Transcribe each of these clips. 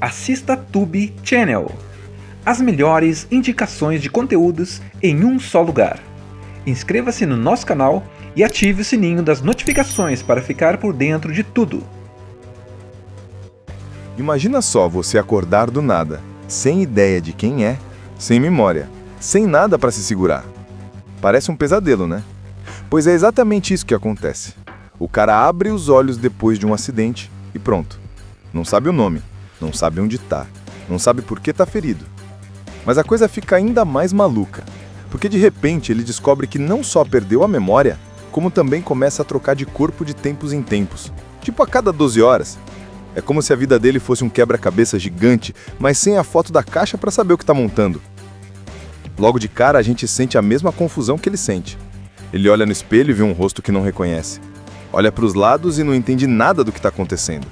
assista Tube Channel. As melhores indicações de conteúdos em um só lugar. Inscreva-se no nosso canal e ative o sininho das notificações para ficar por dentro de tudo. Imagina só você acordar do nada, sem ideia de quem é, sem memória, sem nada para se segurar. Parece um pesadelo, né? Pois é exatamente isso que acontece. O cara abre os olhos depois de um acidente e pronto. Não sabe o nome, não sabe onde tá, não sabe por que tá ferido. Mas a coisa fica ainda mais maluca, porque de repente ele descobre que não só perdeu a memória, como também começa a trocar de corpo de tempos em tempos, tipo a cada 12 horas. É como se a vida dele fosse um quebra-cabeça gigante, mas sem a foto da caixa para saber o que tá montando. Logo de cara a gente sente a mesma confusão que ele sente. Ele olha no espelho e vê um rosto que não reconhece. Olha para os lados e não entende nada do que está acontecendo.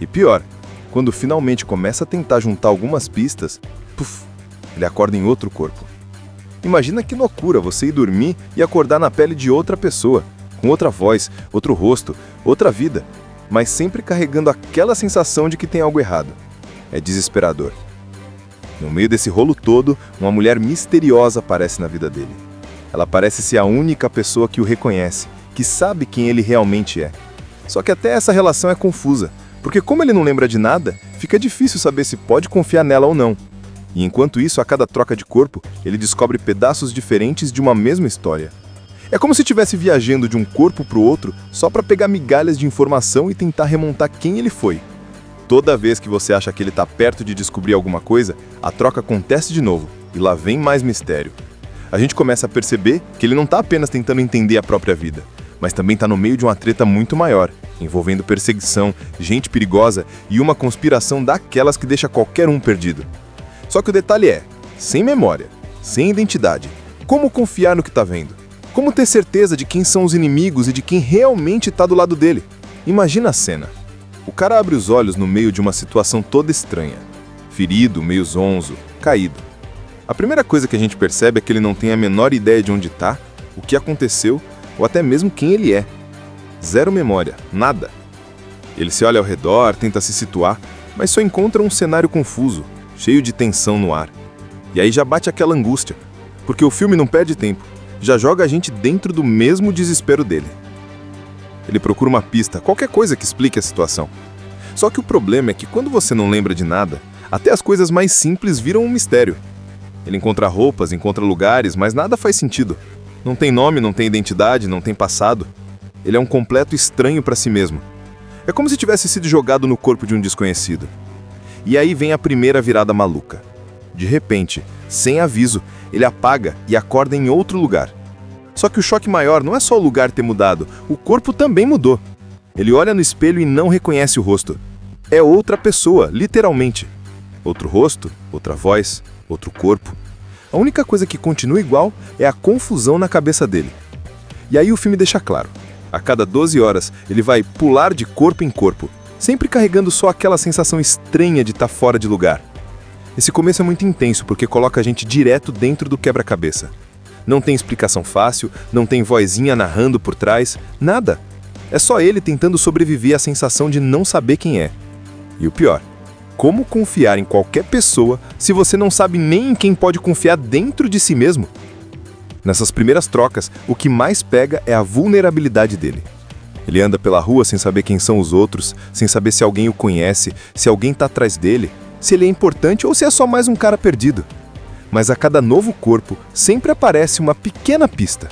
E pior, quando finalmente começa a tentar juntar algumas pistas, puf, ele acorda em outro corpo. Imagina que loucura você ir dormir e acordar na pele de outra pessoa, com outra voz, outro rosto, outra vida, mas sempre carregando aquela sensação de que tem algo errado. É desesperador. No meio desse rolo todo, uma mulher misteriosa aparece na vida dele. Ela parece ser a única pessoa que o reconhece, que sabe quem ele realmente é. Só que até essa relação é confusa, porque como ele não lembra de nada, fica difícil saber se pode confiar nela ou não. E enquanto isso, a cada troca de corpo, ele descobre pedaços diferentes de uma mesma história. É como se estivesse viajando de um corpo para o outro só para pegar migalhas de informação e tentar remontar quem ele foi. Toda vez que você acha que ele está perto de descobrir alguma coisa, a troca acontece de novo, e lá vem mais mistério. A gente começa a perceber que ele não está apenas tentando entender a própria vida, mas também está no meio de uma treta muito maior, envolvendo perseguição, gente perigosa e uma conspiração daquelas que deixa qualquer um perdido. Só que o detalhe é, sem memória, sem identidade, como confiar no que está vendo? Como ter certeza de quem são os inimigos e de quem realmente está do lado dele? Imagina a cena. O cara abre os olhos no meio de uma situação toda estranha. Ferido, meio zonzo, caído. A primeira coisa que a gente percebe é que ele não tem a menor ideia de onde está, o que aconteceu ou até mesmo quem ele é. Zero memória, nada. Ele se olha ao redor, tenta se situar, mas só encontra um cenário confuso, cheio de tensão no ar. E aí já bate aquela angústia, porque o filme não perde tempo, já joga a gente dentro do mesmo desespero dele. Ele procura uma pista, qualquer coisa que explique a situação. Só que o problema é que quando você não lembra de nada, até as coisas mais simples viram um mistério. Ele encontra roupas, encontra lugares, mas nada faz sentido. Não tem nome, não tem identidade, não tem passado. Ele é um completo estranho para si mesmo. É como se tivesse sido jogado no corpo de um desconhecido. E aí vem a primeira virada maluca. De repente, sem aviso, ele apaga e acorda em outro lugar. Só que o choque maior não é só o lugar ter mudado, o corpo também mudou. Ele olha no espelho e não reconhece o rosto. É outra pessoa, literalmente. Outro rosto, outra voz, outro corpo. A única coisa que continua igual é a confusão na cabeça dele. E aí o filme deixa claro. A cada 12 horas, ele vai pular de corpo em corpo, sempre carregando só aquela sensação estranha de estar fora de lugar. Esse começo é muito intenso porque coloca a gente direto dentro do quebra-cabeça. Não tem explicação fácil, não tem vozinha narrando por trás, nada. É só ele tentando sobreviver à sensação de não saber quem é. E o pior, como confiar em qualquer pessoa se você não sabe nem em quem pode confiar dentro de si mesmo? Nessas primeiras trocas, o que mais pega é a vulnerabilidade dele. Ele anda pela rua sem saber quem são os outros, sem saber se alguém o conhece, se alguém está atrás dele, se ele é importante ou se é só mais um cara perdido. Mas a cada novo corpo, sempre aparece uma pequena pista.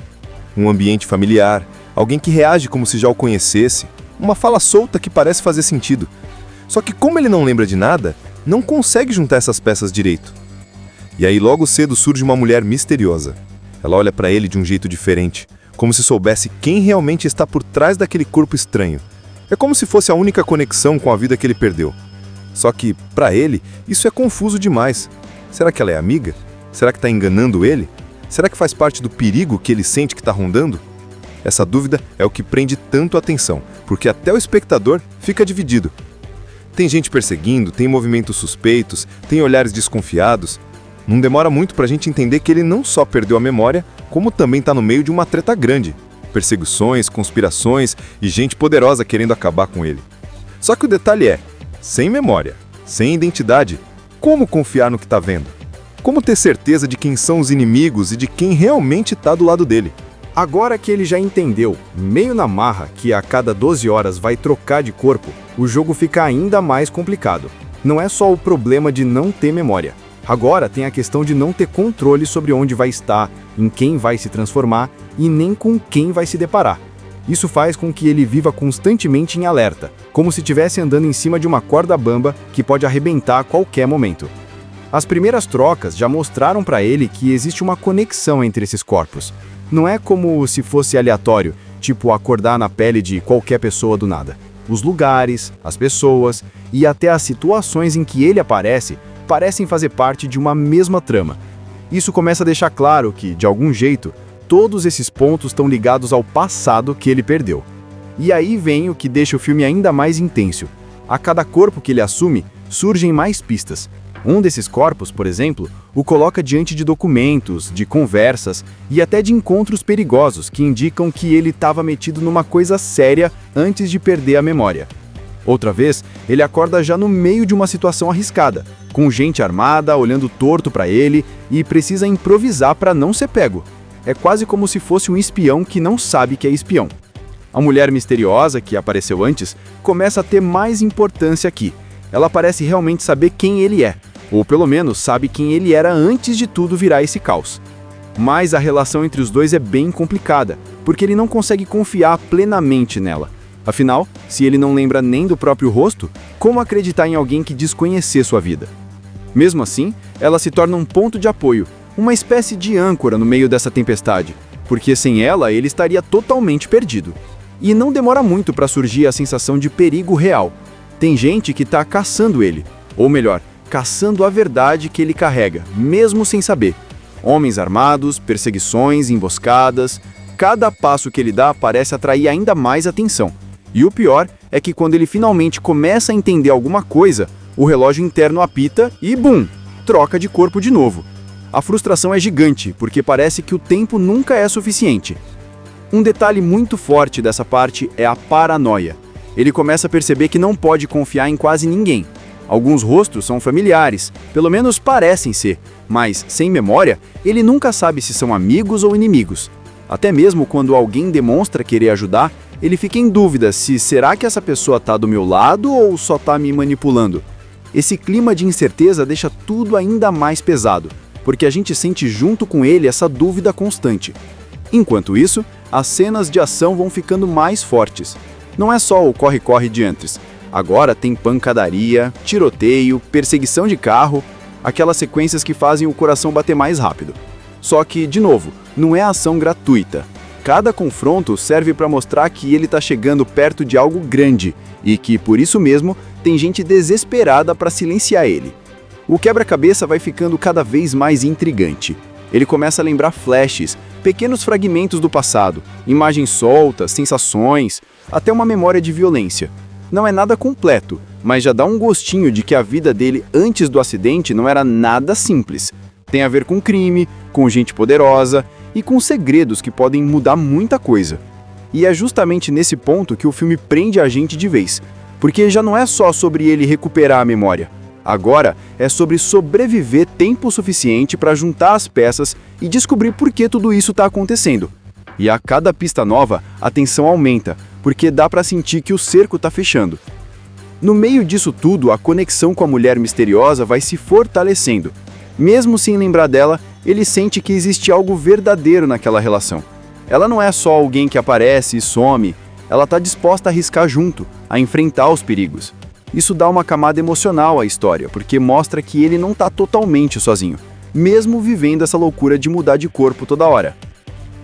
Um ambiente familiar, alguém que reage como se já o conhecesse, uma fala solta que parece fazer sentido. Só que como ele não lembra de nada, não consegue juntar essas peças direito. E aí logo cedo surge uma mulher misteriosa. Ela olha para ele de um jeito diferente, como se soubesse quem realmente está por trás daquele corpo estranho. É como se fosse a única conexão com a vida que ele perdeu. Só que, para ele, isso é confuso demais. Será que ela é amiga? Será que está enganando ele? Será que faz parte do perigo que ele sente que está rondando? Essa dúvida é o que prende tanto a atenção, porque até o espectador fica dividido. Tem gente perseguindo, tem movimentos suspeitos, tem olhares desconfiados. Não demora muito para a gente entender que ele não só perdeu a memória, como também está no meio de uma treta grande. Perseguições, conspirações e gente poderosa querendo acabar com ele. Só que o detalhe é, sem memória, sem identidade. Como confiar no que está vendo? Como ter certeza de quem são os inimigos e de quem realmente está do lado dele? Agora que ele já entendeu, meio na marra, que a cada 12 horas vai trocar de corpo, o jogo fica ainda mais complicado. Não é só o problema de não ter memória. Agora tem a questão de não ter controle sobre onde vai estar, em quem vai se transformar e nem com quem vai se deparar. Isso faz com que ele viva constantemente em alerta, como se estivesse andando em cima de uma corda bamba que pode arrebentar a qualquer momento. As primeiras trocas já mostraram para ele que existe uma conexão entre esses corpos. Não é como se fosse aleatório, tipo acordar na pele de qualquer pessoa do nada. Os lugares, as pessoas e até as situações em que ele aparece parecem fazer parte de uma mesma trama. Isso começa a deixar claro que, de algum jeito, todos esses pontos estão ligados ao passado que ele perdeu. E aí vem o que deixa o filme ainda mais intenso. A cada corpo que ele assume, surgem mais pistas. Um desses corpos, por exemplo, o coloca diante de documentos, de conversas e até de encontros perigosos que indicam que ele estava metido numa coisa séria antes de perder a memória. Outra vez, ele acorda já no meio de uma situação arriscada, com gente armada olhando torto para ele e precisa improvisar para não ser pego. É quase como se fosse um espião que não sabe que é espião. A mulher misteriosa, que apareceu antes, começa a ter mais importância aqui. Ela parece realmente saber quem ele é, ou pelo menos sabe quem ele era antes de tudo virar esse caos. Mas a relação entre os dois é bem complicada, porque ele não consegue confiar plenamente nela. Afinal, se ele não lembra nem do próprio rosto, como acreditar em alguém que desconhecer sua vida? Mesmo assim, ela se torna um ponto de apoio, uma espécie de âncora no meio dessa tempestade, porque sem ela ele estaria totalmente perdido. E não demora muito para surgir a sensação de perigo real. Tem gente que está caçando ele, ou melhor, caçando a verdade que ele carrega, mesmo sem saber. Homens armados, perseguições, emboscadas. Cada passo que ele dá parece atrair ainda mais atenção. E o pior é que quando ele finalmente começa a entender alguma coisa, o relógio interno apita e bum, troca de corpo de novo. A frustração é gigante, porque parece que o tempo nunca é suficiente. Um detalhe muito forte dessa parte é a paranoia. Ele começa a perceber que não pode confiar em quase ninguém. Alguns rostos são familiares, pelo menos parecem ser, mas, sem memória, ele nunca sabe se são amigos ou inimigos. Até mesmo quando alguém demonstra querer ajudar, ele fica em dúvida se será que essa pessoa está do meu lado ou só está me manipulando. Esse clima de incerteza deixa tudo ainda mais pesado, porque a gente sente junto com ele essa dúvida constante. Enquanto isso, as cenas de ação vão ficando mais fortes. Não é só o corre-corre de antes. Agora tem pancadaria, tiroteio, perseguição de carro, aquelas sequências que fazem o coração bater mais rápido. Só que, de novo, não é ação gratuita. Cada confronto serve para mostrar que ele está chegando perto de algo grande e que, por isso mesmo, tem gente desesperada para silenciar ele. O quebra-cabeça vai ficando cada vez mais intrigante. Ele começa a lembrar flashes, pequenos fragmentos do passado, imagens soltas, sensações, até uma memória de violência. Não é nada completo, mas já dá um gostinho de que a vida dele antes do acidente não era nada simples. Tem a ver com crime, com gente poderosa e com segredos que podem mudar muita coisa. E é justamente nesse ponto que o filme prende a gente de vez, porque já não é só sobre ele recuperar a memória. Agora é sobre sobreviver tempo suficiente para juntar as peças e descobrir por que tudo isso está acontecendo. E a cada pista nova, a tensão aumenta, porque dá para sentir que o cerco está fechando. No meio disso tudo, a conexão com a mulher misteriosa vai se fortalecendo. Mesmo sem lembrar dela, ele sente que existe algo verdadeiro naquela relação. Ela não é só alguém que aparece e some, ela está disposta a arriscar junto, a enfrentar os perigos. Isso dá uma camada emocional à história, porque mostra que ele não está totalmente sozinho, mesmo vivendo essa loucura de mudar de corpo toda hora.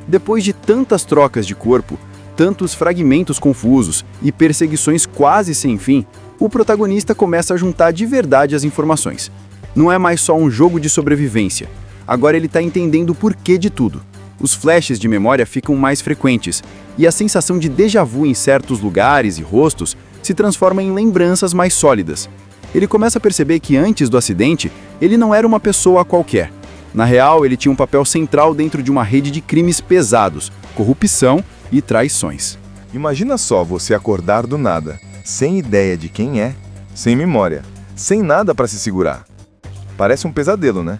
Depois de tantas trocas de corpo, tantos fragmentos confusos e perseguições quase sem fim, o protagonista começa a juntar de verdade as informações. Não é mais só um jogo de sobrevivência. Agora ele está entendendo o porquê de tudo. Os flashes de memória ficam mais frequentes, e a sensação de déjà vu em certos lugares e rostos se transforma em lembranças mais sólidas. Ele começa a perceber que antes do acidente, ele não era uma pessoa qualquer. Na real, ele tinha um papel central dentro de uma rede de crimes pesados, corrupção e traições. Imagina só você acordar do nada, sem ideia de quem é, sem memória, sem nada para se segurar. Parece um pesadelo, né?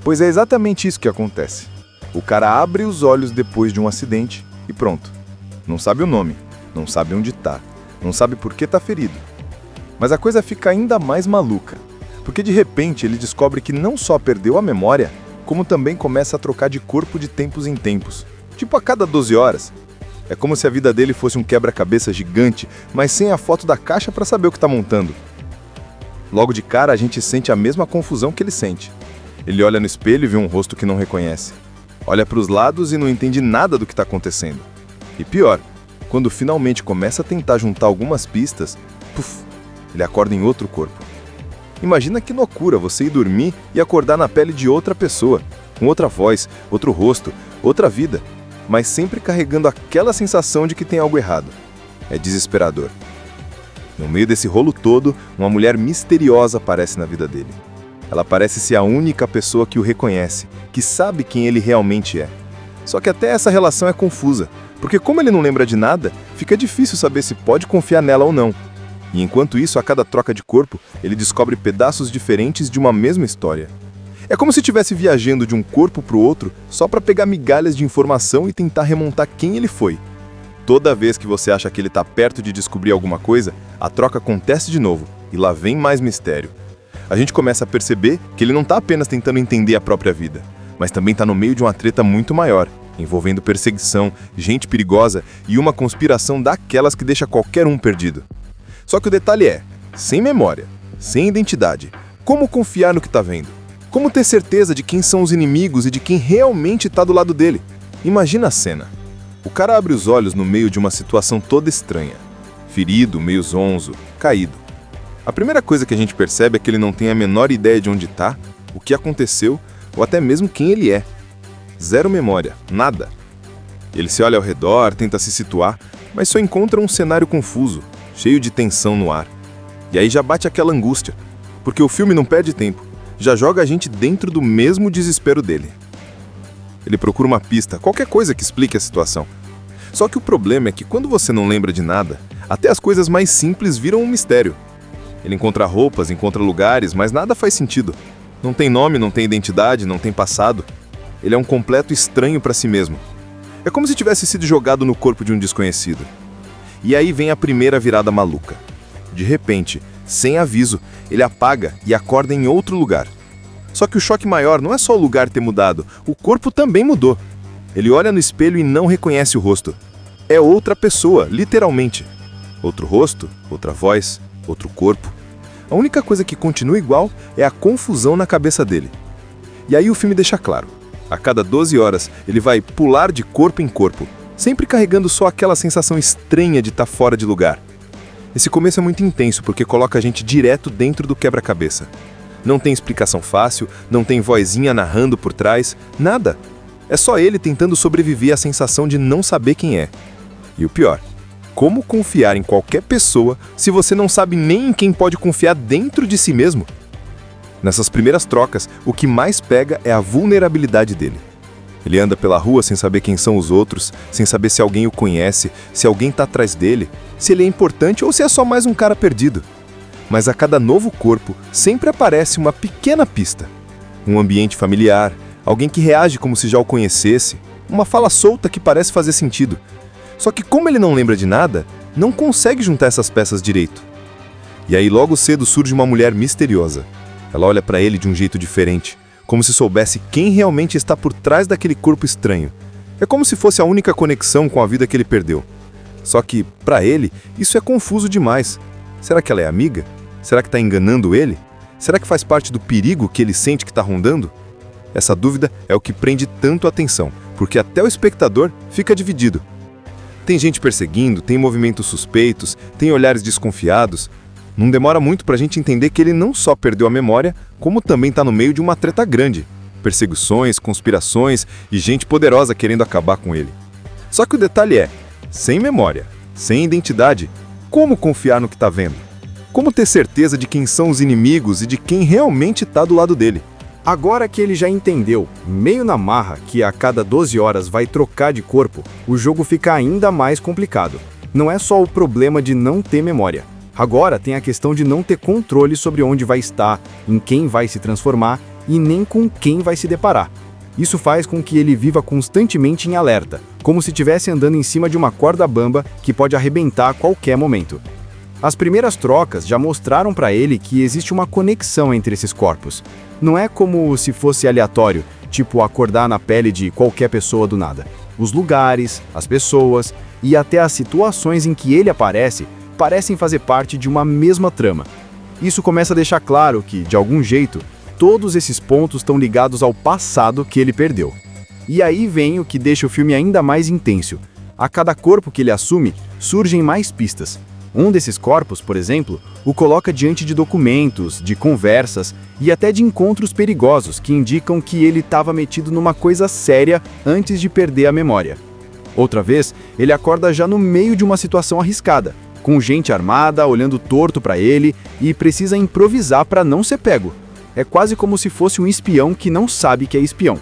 Pois é exatamente isso que acontece. O cara abre os olhos depois de um acidente e pronto. Não sabe o nome, não sabe onde tá, não sabe por que tá ferido. Mas a coisa fica ainda mais maluca, porque de repente ele descobre que não só perdeu a memória, como também começa a trocar de corpo de tempos em tempos, tipo a cada 12 horas. É como se a vida dele fosse um quebra-cabeça gigante, mas sem a foto da caixa para saber o que tá montando. Logo de cara a gente sente a mesma confusão que ele sente. Ele olha no espelho e vê um rosto que não reconhece. Olha para os lados e não entende nada do que está acontecendo. E pior, quando finalmente começa a tentar juntar algumas pistas, puf, ele acorda em outro corpo. Imagina que loucura você ir dormir e acordar na pele de outra pessoa, com outra voz, outro rosto, outra vida, mas sempre carregando aquela sensação de que tem algo errado. É desesperador. No meio desse rolo todo, uma mulher misteriosa aparece na vida dele. Ela parece ser a única pessoa que o reconhece, que sabe quem ele realmente é. Só que até essa relação é confusa, porque como ele não lembra de nada, fica difícil saber se pode confiar nela ou não. E enquanto isso, a cada troca de corpo, ele descobre pedaços diferentes de uma mesma história. É como se estivesse viajando de um corpo para o outro só para pegar migalhas de informação e tentar remontar quem ele foi. Toda vez que você acha que ele está perto de descobrir alguma coisa, a troca acontece de novo, e lá vem mais mistério. A gente começa a perceber que ele não está apenas tentando entender a própria vida, mas também está no meio de uma treta muito maior, envolvendo perseguição, gente perigosa e uma conspiração daquelas que deixa qualquer um perdido. Só que o detalhe é, sem memória, sem identidade, como confiar no que está vendo? Como ter certeza de quem são os inimigos e de quem realmente está do lado dele? Imagina a cena. O cara abre os olhos no meio de uma situação toda estranha. Ferido, meio zonzo, caído. A primeira coisa que a gente percebe é que ele não tem a menor ideia de onde está, o que aconteceu ou até mesmo quem ele é. Zero memória, nada. Ele se olha ao redor, tenta se situar, mas só encontra um cenário confuso, cheio de tensão no ar. E aí já bate aquela angústia, porque o filme não perde tempo, já joga a gente dentro do mesmo desespero dele. Ele procura uma pista, qualquer coisa que explique a situação. Só que o problema é que quando você não lembra de nada, até as coisas mais simples viram um mistério. Ele encontra roupas, encontra lugares, mas nada faz sentido. Não tem nome, não tem identidade, não tem passado. Ele é um completo estranho para si mesmo. É como se tivesse sido jogado no corpo de um desconhecido. E aí vem a primeira virada maluca. De repente, sem aviso, ele apaga e acorda em outro lugar. Só que o choque maior não é só o lugar ter mudado, o corpo também mudou. Ele olha no espelho e não reconhece o rosto. É outra pessoa, literalmente. Outro rosto, outra voz, outro corpo. A única coisa que continua igual é a confusão na cabeça dele. E aí o filme deixa claro. A cada 12 horas, ele vai pular de corpo em corpo, sempre carregando só aquela sensação estranha de estar fora de lugar. Esse começo é muito intenso porque coloca a gente direto dentro do quebra-cabeça. Não tem explicação fácil, não tem vozinha narrando por trás, nada. É só ele tentando sobreviver à sensação de não saber quem é. E o pior, como confiar em qualquer pessoa se você não sabe nem em quem pode confiar dentro de si mesmo? Nessas primeiras trocas, o que mais pega é a vulnerabilidade dele. Ele anda pela rua sem saber quem são os outros, sem saber se alguém o conhece, se alguém está atrás dele, se ele é importante ou se é só mais um cara perdido. Mas a cada novo corpo, sempre aparece uma pequena pista. Um ambiente familiar, alguém que reage como se já o conhecesse, uma fala solta que parece fazer sentido. Só que como ele não lembra de nada, não consegue juntar essas peças direito. E aí logo cedo surge uma mulher misteriosa. Ela olha para ele de um jeito diferente, como se soubesse quem realmente está por trás daquele corpo estranho. É como se fosse a única conexão com a vida que ele perdeu. Só que, para ele, isso é confuso demais. Será que ela é amiga? Será que está enganando ele? Será que faz parte do perigo que ele sente que está rondando? Essa dúvida é o que prende tanto a atenção, porque até o espectador fica dividido. Tem gente perseguindo, tem movimentos suspeitos, tem olhares desconfiados. Não demora muito pra gente entender que ele não só perdeu a memória, como também está no meio de uma treta grande. Perseguições, conspirações e gente poderosa querendo acabar com ele. Só que o detalhe é, sem memória, sem identidade, como confiar no que está vendo? Como ter certeza de quem são os inimigos e de quem realmente está do lado dele? Agora que ele já entendeu, meio na marra, que a cada 12 horas vai trocar de corpo, o jogo fica ainda mais complicado. Não é só o problema de não ter memória. Agora tem a questão de não ter controle sobre onde vai estar, em quem vai se transformar e nem com quem vai se deparar. Isso faz com que ele viva constantemente em alerta, como se estivesse andando em cima de uma corda bamba que pode arrebentar a qualquer momento. As primeiras trocas já mostraram para ele que existe uma conexão entre esses corpos. Não é como se fosse aleatório, tipo acordar na pele de qualquer pessoa do nada. Os lugares, as pessoas e até as situações em que ele aparece parecem fazer parte de uma mesma trama. Isso começa a deixar claro que, de algum jeito, todos esses pontos estão ligados ao passado que ele perdeu. E aí vem o que deixa o filme ainda mais intenso. A cada corpo que ele assume, surgem mais pistas. Um desses corpos, por exemplo, o coloca diante de documentos, de conversas e até de encontros perigosos que indicam que ele estava metido numa coisa séria antes de perder a memória. Outra vez, ele acorda já no meio de uma situação arriscada, com gente armada olhando torto para ele e precisa improvisar para não ser pego. É quase como se fosse um espião que não sabe que é espião.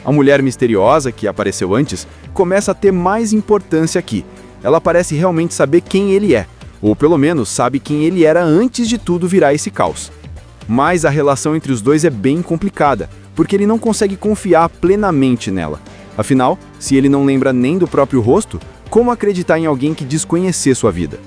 A mulher misteriosa, que apareceu antes, começa a ter mais importância aqui. Ela parece realmente saber quem ele é, ou pelo menos sabe quem ele era antes de tudo virar esse caos. Mas a relação entre os dois é bem complicada, porque ele não consegue confiar plenamente nela. Afinal, se ele não lembra nem do próprio rosto, como acreditar em alguém que desconhecer sua vida?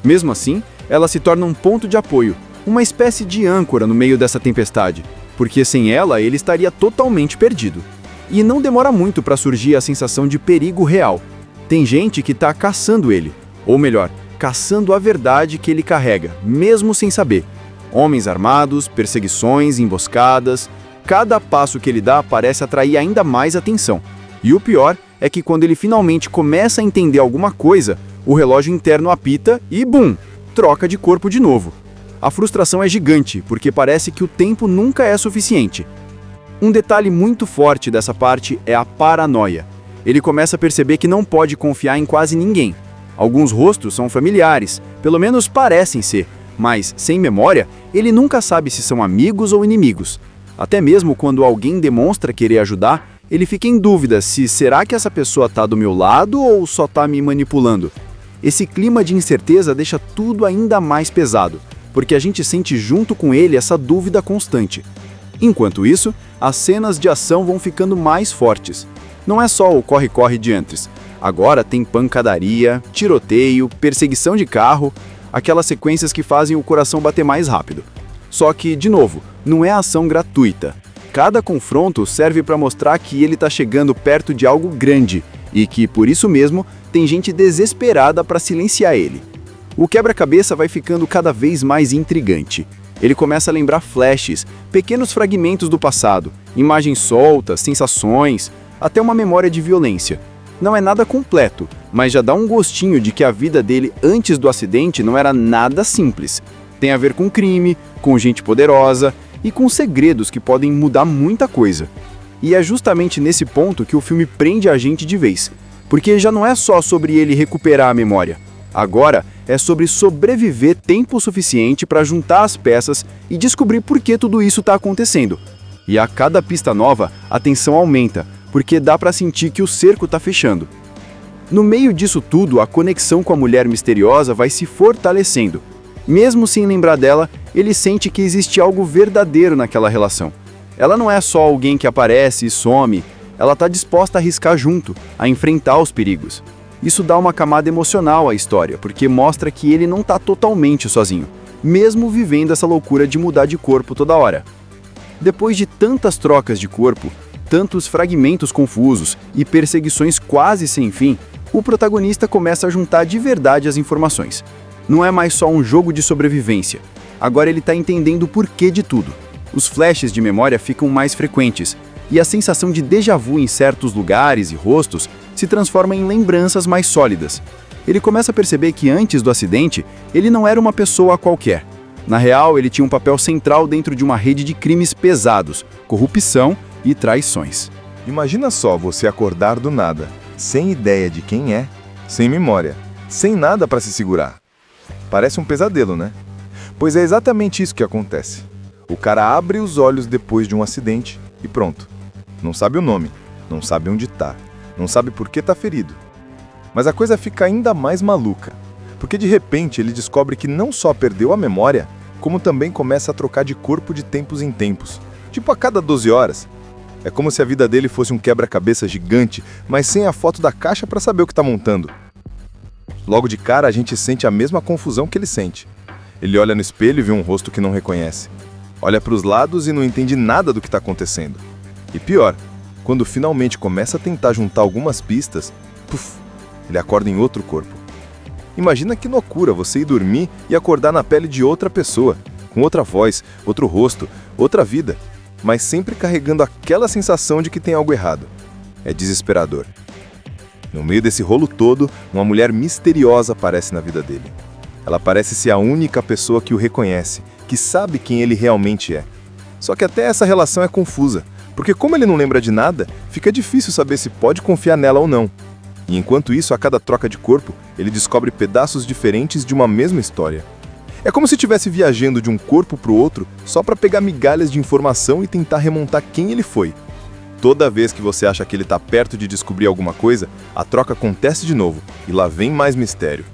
Mesmo assim, ela se torna um ponto de apoio, uma espécie de âncora no meio dessa tempestade, porque sem ela ele estaria totalmente perdido. E não demora muito para surgir a sensação de perigo real. Tem gente que está caçando ele, ou melhor, caçando a verdade que ele carrega, mesmo sem saber. Homens armados, perseguições, emboscadas. Cada passo que ele dá parece atrair ainda mais atenção. E o pior é que quando ele finalmente começa a entender alguma coisa, o relógio interno apita e bum, troca de corpo de novo. A frustração é gigante, porque parece que o tempo nunca é suficiente. Um detalhe muito forte dessa parte é a paranoia. Ele começa a perceber que não pode confiar em quase ninguém. Alguns rostos são familiares, pelo menos parecem ser, mas, sem memória, ele nunca sabe se são amigos ou inimigos. Até mesmo quando alguém demonstra querer ajudar, ele fica em dúvida se será que essa pessoa está do meu lado ou só está me manipulando. Esse clima de incerteza deixa tudo ainda mais pesado, porque a gente sente junto com ele essa dúvida constante. Enquanto isso, as cenas de ação vão ficando mais fortes. Não é só o corre-corre de antes. Agora tem pancadaria, tiroteio, perseguição de carro, aquelas sequências que fazem o coração bater mais rápido. Só que, de novo, não é ação gratuita. Cada confronto serve para mostrar que ele está chegando perto de algo grande e que, por isso mesmo, tem gente desesperada para silenciar ele. O quebra-cabeça vai ficando cada vez mais intrigante. Ele começa a lembrar flashes, pequenos fragmentos do passado, imagens soltas, sensações, até uma memória de violência. Não é nada completo, mas já dá um gostinho de que a vida dele antes do acidente não era nada simples. Tem a ver com crime, com gente poderosa e com segredos que podem mudar muita coisa. E é justamente nesse ponto que o filme prende a gente de vez, porque já não é só sobre ele recuperar a memória. Agora é sobre sobreviver tempo suficiente para juntar as peças e descobrir por que tudo isso está acontecendo. E a cada pista nova, a tensão aumenta, porque dá para sentir que o cerco está fechando. No meio disso tudo, a conexão com a mulher misteriosa vai se fortalecendo. Mesmo sem lembrar dela, ele sente que existe algo verdadeiro naquela relação. Ela não é só alguém que aparece e some, ela está disposta a arriscar junto, a enfrentar os perigos. Isso dá uma camada emocional à história, porque mostra que ele não está totalmente sozinho, mesmo vivendo essa loucura de mudar de corpo toda hora. Depois de tantas trocas de corpo, tantos fragmentos confusos e perseguições quase sem fim, o protagonista começa a juntar de verdade as informações. Não é mais só um jogo de sobrevivência. Agora ele está entendendo o porquê de tudo. Os flashes de memória ficam mais frequentes, e a sensação de déjà vu em certos lugares e rostos se transforma em lembranças mais sólidas. Ele começa a perceber que antes do acidente, ele não era uma pessoa qualquer. Na real, ele tinha um papel central dentro de uma rede de crimes pesados, corrupção e traições. Imagina só você acordar do nada, sem ideia de quem é, sem memória, sem nada para se segurar. Parece um pesadelo, né? Pois é exatamente isso que acontece. O cara abre os olhos depois de um acidente e pronto. Não sabe o nome, não sabe onde tá, não sabe por que tá ferido. Mas a coisa fica ainda mais maluca, Porque de repente ele descobre que não só perdeu a memória, como também começa a trocar de corpo de tempos em tempos, tipo a cada 12 horas. É como se a vida dele fosse um quebra-cabeça gigante, mas sem a foto da caixa para saber o que está montando. Logo de cara a gente sente a mesma confusão que ele sente. Ele olha no espelho e vê um rosto que não reconhece. Olha para os lados e não entende nada do que está acontecendo. E pior, quando finalmente começa a tentar juntar algumas pistas, puf, ele acorda em outro corpo. Imagina que loucura você ir dormir e acordar na pele de outra pessoa, com outra voz, outro rosto, outra vida, mas sempre carregando aquela sensação de que tem algo errado. É desesperador. No meio desse rolo todo, uma mulher misteriosa aparece na vida dele. Ela parece ser a única pessoa que o reconhece, que sabe quem ele realmente é. Só que até essa relação é confusa, porque como ele não lembra de nada, fica difícil saber se pode confiar nela ou não. E enquanto isso, a cada troca de corpo, ele descobre pedaços diferentes de uma mesma história. É como se estivesse viajando de um corpo para o outro só para pegar migalhas de informação e tentar remontar quem ele foi. Toda vez que você acha que ele está perto de descobrir alguma coisa, a troca acontece de novo e lá vem mais mistério.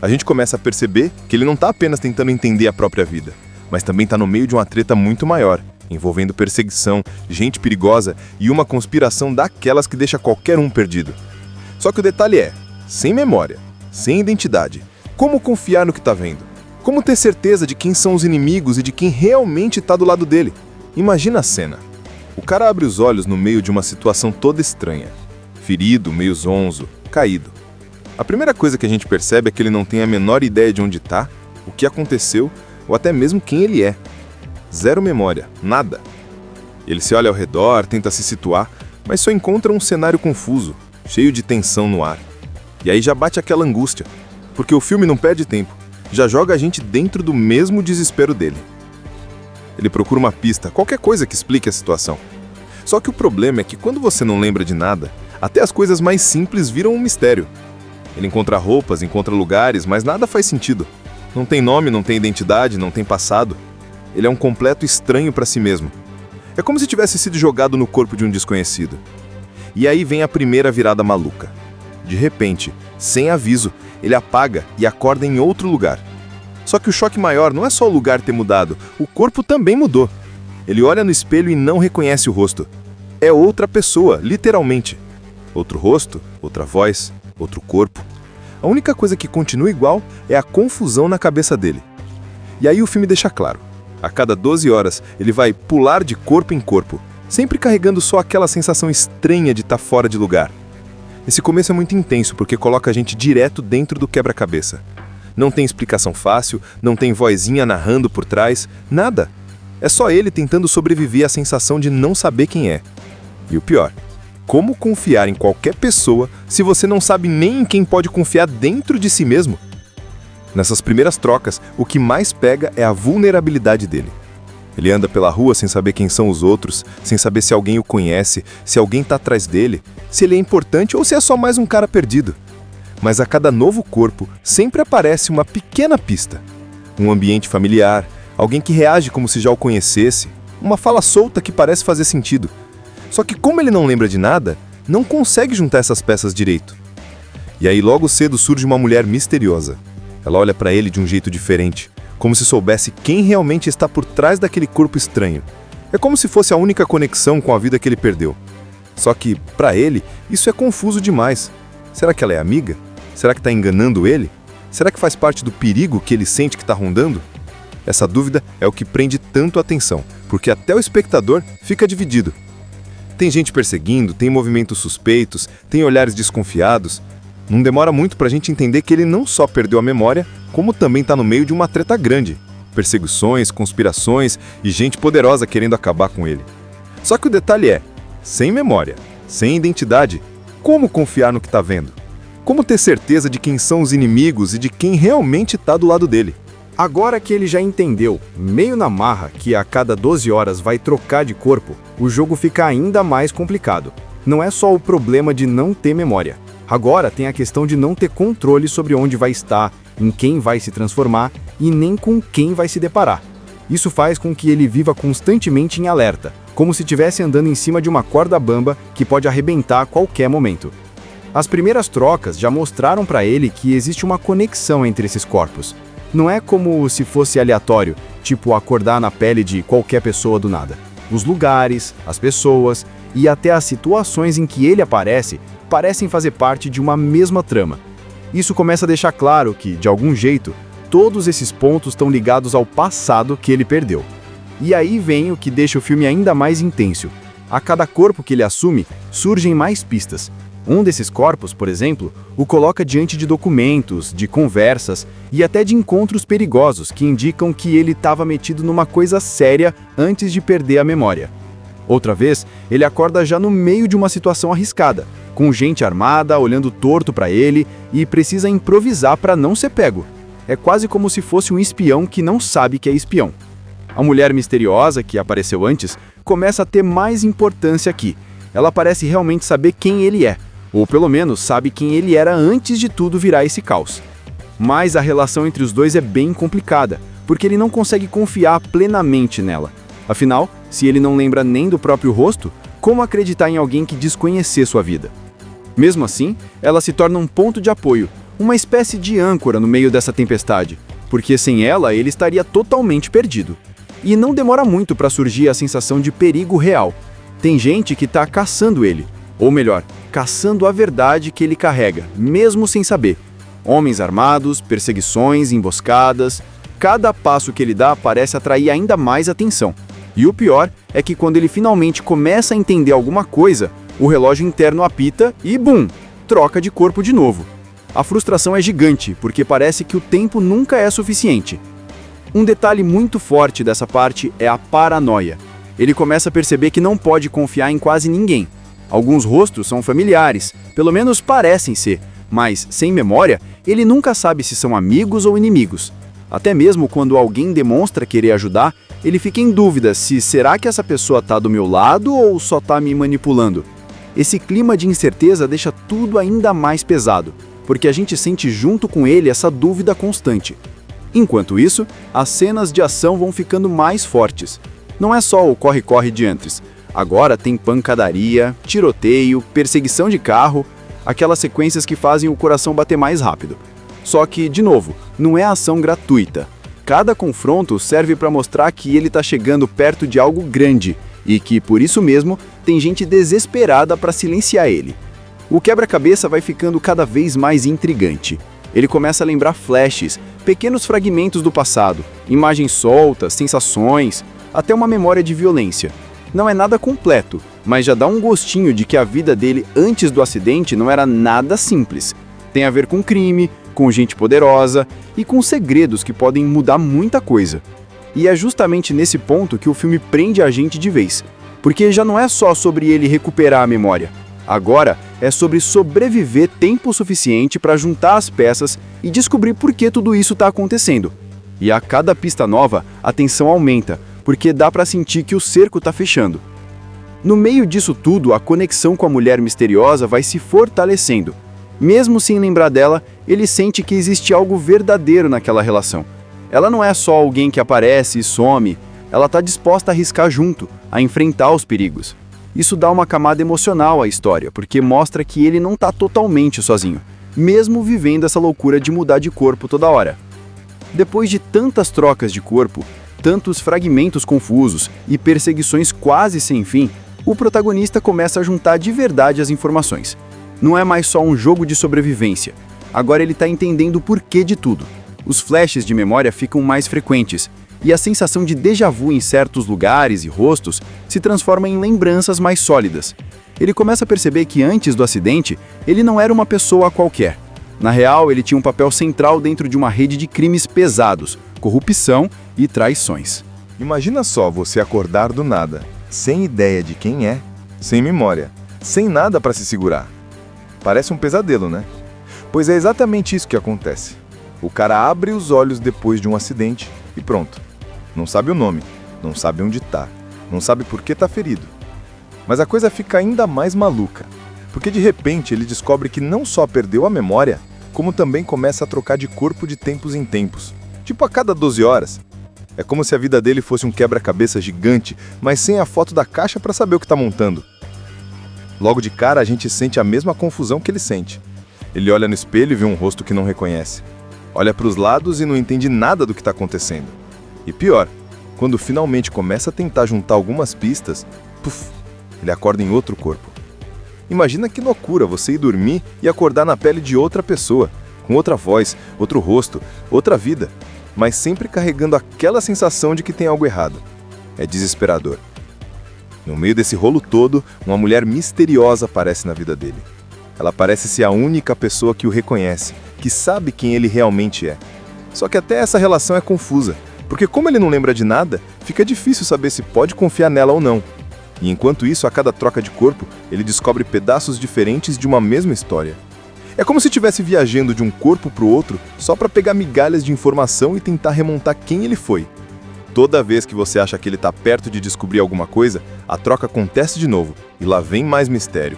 A gente começa a perceber que ele não está apenas tentando entender a própria vida, mas também está no meio de uma treta muito maior, envolvendo perseguição, gente perigosa e uma conspiração daquelas que deixa qualquer um perdido. Só que o detalhe é, sem memória, sem identidade, como confiar no que está vendo? Como ter certeza de quem são os inimigos e de quem realmente está do lado dele? Imagina a cena. O cara abre os olhos no meio de uma situação toda estranha. Ferido, meio zonzo, caído. A primeira coisa que a gente percebe é que ele não tem a menor ideia de onde está, o que aconteceu ou até mesmo quem ele é. Zero memória, nada. Ele se olha ao redor, tenta se situar, mas só encontra um cenário confuso, cheio de tensão no ar. E aí já bate aquela angústia, porque o filme não perde tempo. Já joga a gente dentro do mesmo desespero dele. Ele procura uma pista, qualquer coisa que explique a situação. Só que o problema é que quando você não lembra de nada, até as coisas mais simples viram um mistério. Ele encontra roupas, encontra lugares, mas nada faz sentido. Não tem nome, não tem identidade, não tem passado. Ele é um completo estranho para si mesmo. É como se tivesse sido jogado no corpo de um desconhecido. E aí vem a primeira virada maluca. De repente, sem aviso, ele apaga e acorda em outro lugar. Só que o choque maior não é só o lugar ter mudado, o corpo também mudou. Ele olha no espelho e não reconhece o rosto. É outra pessoa, literalmente. Outro rosto, outra voz, outro corpo. A única coisa que continua igual é a confusão na cabeça dele. E aí o filme deixa claro. A cada 12 horas, ele vai pular de corpo em corpo, sempre carregando só aquela sensação estranha de estar fora de lugar. Esse começo é muito intenso porque coloca a gente direto dentro do quebra-cabeça. Não tem explicação fácil, não tem vozinha narrando por trás, nada. É só ele tentando sobreviver à sensação de não saber quem é. E o pior, como confiar em qualquer pessoa se você não sabe nem em quem pode confiar dentro de si mesmo? Nessas primeiras trocas, o que mais pega é a vulnerabilidade dele. Ele anda pela rua sem saber quem são os outros, sem saber se alguém o conhece, se alguém está atrás dele, se ele é importante ou se é só mais um cara perdido. Mas a cada novo corpo sempre aparece uma pequena pista. Um ambiente familiar, alguém que reage como se já o conhecesse, uma fala solta que parece fazer sentido. Só que como ele não lembra de nada, não consegue juntar essas peças direito. E aí logo cedo surge uma mulher misteriosa. Ela olha para ele de um jeito diferente, como se soubesse quem realmente está por trás daquele corpo estranho. É como se fosse a única conexão com a vida que ele perdeu. Só que, para ele, isso é confuso demais. Será que ela é amiga? Será que está enganando ele? Será que faz parte do perigo que ele sente que está rondando? Essa dúvida é o que prende tanto a atenção, porque até o espectador fica dividido. Tem gente perseguindo, tem movimentos suspeitos, tem olhares desconfiados. Não demora muito para a gente entender que ele não só perdeu a memória, como também está no meio de uma treta grande. Perseguições, conspirações e gente poderosa querendo acabar com ele. Só que o detalhe é, sem memória, sem identidade, como confiar no que está vendo? Como ter certeza de quem são os inimigos e de quem realmente está do lado dele? Agora que ele já entendeu, meio na marra, que a cada 12 horas vai trocar de corpo, o jogo fica ainda mais complicado. Não é só o problema de não ter memória. Agora tem a questão de não ter controle sobre onde vai estar, em quem vai se transformar e nem com quem vai se deparar. Isso faz com que ele viva constantemente em alerta, como se estivesse andando em cima de uma corda bamba que pode arrebentar a qualquer momento. As primeiras trocas já mostraram para ele que existe uma conexão entre esses corpos. Não é como se fosse aleatório, tipo acordar na pele de qualquer pessoa do nada. Os lugares, as pessoas e até as situações em que ele aparece parecem fazer parte de uma mesma trama. Isso começa a deixar claro que, de algum jeito, todos esses pontos estão ligados ao passado que ele perdeu. E aí vem o que deixa o filme ainda mais intenso. A cada corpo que ele assume, surgem mais pistas. Um desses corpos, por exemplo, o coloca diante de documentos, de conversas e até de encontros perigosos que indicam que ele estava metido numa coisa séria antes de perder a memória. Outra vez, ele acorda já no meio de uma situação arriscada, com gente armada olhando torto para ele e precisa improvisar para não ser pego. É quase como se fosse um espião que não sabe que é espião. A mulher misteriosa, que apareceu antes, começa a ter mais importância aqui. Ela parece realmente saber quem ele é, ou pelo menos sabe quem ele era antes de tudo virar esse caos. Mas a relação entre os dois é bem complicada, porque ele não consegue confiar plenamente nela. Afinal, se ele não lembra nem do próprio rosto, como acreditar em alguém que diz conhecer sua vida? Mesmo assim, ela se torna um ponto de apoio, uma espécie de âncora no meio dessa tempestade, porque sem ela ele estaria totalmente perdido. E não demora muito para surgir a sensação de perigo real. Tem gente que está caçando ele, ou melhor, caçando a verdade que ele carrega, mesmo sem saber. Homens armados, perseguições, emboscadas. Cada passo que ele dá parece atrair ainda mais atenção. E o pior é que quando ele finalmente começa a entender alguma coisa, o relógio interno apita e bum, troca de corpo de novo. A frustração é gigante, porque parece que o tempo nunca é suficiente. Um detalhe muito forte dessa parte é a paranoia. Ele começa a perceber que não pode confiar em quase ninguém. Alguns rostos são familiares, pelo menos parecem ser, mas, sem memória, ele nunca sabe se são amigos ou inimigos. Até mesmo quando alguém demonstra querer ajudar, ele fica em dúvida se será que essa pessoa está do meu lado ou só está me manipulando. Esse clima de incerteza deixa tudo ainda mais pesado, porque a gente sente junto com ele essa dúvida constante. Enquanto isso, as cenas de ação vão ficando mais fortes. Não é só o corre-corre de antes. Agora tem pancadaria, tiroteio, perseguição de carro, aquelas sequências que fazem o coração bater mais rápido. Só que, de novo, não é ação gratuita. Cada confronto serve para mostrar que ele está chegando perto de algo grande e que, por isso mesmo, tem gente desesperada para silenciar ele. O quebra-cabeça vai ficando cada vez mais intrigante. Ele começa a lembrar flashes, pequenos fragmentos do passado, imagens soltas, sensações, até uma memória de violência. Não é nada completo, mas já dá um gostinho de que a vida dele antes do acidente não era nada simples. Tem a ver com crime, com gente poderosa e com segredos que podem mudar muita coisa. E é justamente nesse ponto que o filme prende a gente de vez, porque já não é só sobre ele recuperar a memória. Agora é sobre sobreviver tempo suficiente para juntar as peças e descobrir por que tudo isso está acontecendo. E a cada pista nova, a tensão aumenta, porque dá para sentir que o cerco está fechando. No meio disso tudo, a conexão com a mulher misteriosa vai se fortalecendo. Mesmo sem lembrar dela, ele sente que existe algo verdadeiro naquela relação. Ela não é só alguém que aparece e some, ela está disposta a arriscar junto, a enfrentar os perigos. Isso dá uma camada emocional à história, porque mostra que ele não está totalmente sozinho, mesmo vivendo essa loucura de mudar de corpo toda hora. Depois de tantas trocas de corpo, tantos fragmentos confusos e perseguições quase sem fim, o protagonista começa a juntar de verdade as informações. Não é mais só um jogo de sobrevivência. Agora ele está entendendo o porquê de tudo. Os flashes de memória ficam mais frequentes, e a sensação de déjà vu em certos lugares e rostos se transforma em lembranças mais sólidas. Ele começa a perceber que antes do acidente, ele não era uma pessoa qualquer. Na real, ele tinha um papel central dentro de uma rede de crimes pesados, corrupção e traições. Imagina só você acordar do nada, sem ideia de quem é, sem memória, sem nada para se segurar. Parece um pesadelo, né? Pois é exatamente isso que acontece. O cara abre os olhos depois de um acidente e pronto. Não sabe o nome, não sabe onde tá, não sabe por que tá ferido. Mas a coisa fica ainda mais maluca, porque de repente ele descobre que não só perdeu a memória, como também começa a trocar de corpo de tempos em tempos, tipo a cada 12 horas. É como se a vida dele fosse um quebra-cabeça gigante, mas sem a foto da caixa para saber o que tá montando. Logo de cara, a gente sente a mesma confusão que ele sente. Ele olha no espelho e vê um rosto que não reconhece. Olha para os lados e não entende nada do que está acontecendo. E pior, quando finalmente começa a tentar juntar algumas pistas, puf, ele acorda em outro corpo. Imagina que loucura você ir dormir e acordar na pele de outra pessoa, com outra voz, outro rosto, outra vida, mas sempre carregando aquela sensação de que tem algo errado. É desesperador. No meio desse rolo todo, uma mulher misteriosa aparece na vida dele. Ela parece ser a única pessoa que o reconhece, que sabe quem ele realmente é. Só que até essa relação é confusa, porque como ele não lembra de nada, fica difícil saber se pode confiar nela ou não. E enquanto isso, a cada troca de corpo, ele descobre pedaços diferentes de uma mesma história. É como se estivesse viajando de um corpo para o outro só para pegar migalhas de informação e tentar remontar quem ele foi. Toda vez que você acha que ele está perto de descobrir alguma coisa, a troca acontece de novo e lá vem mais mistério.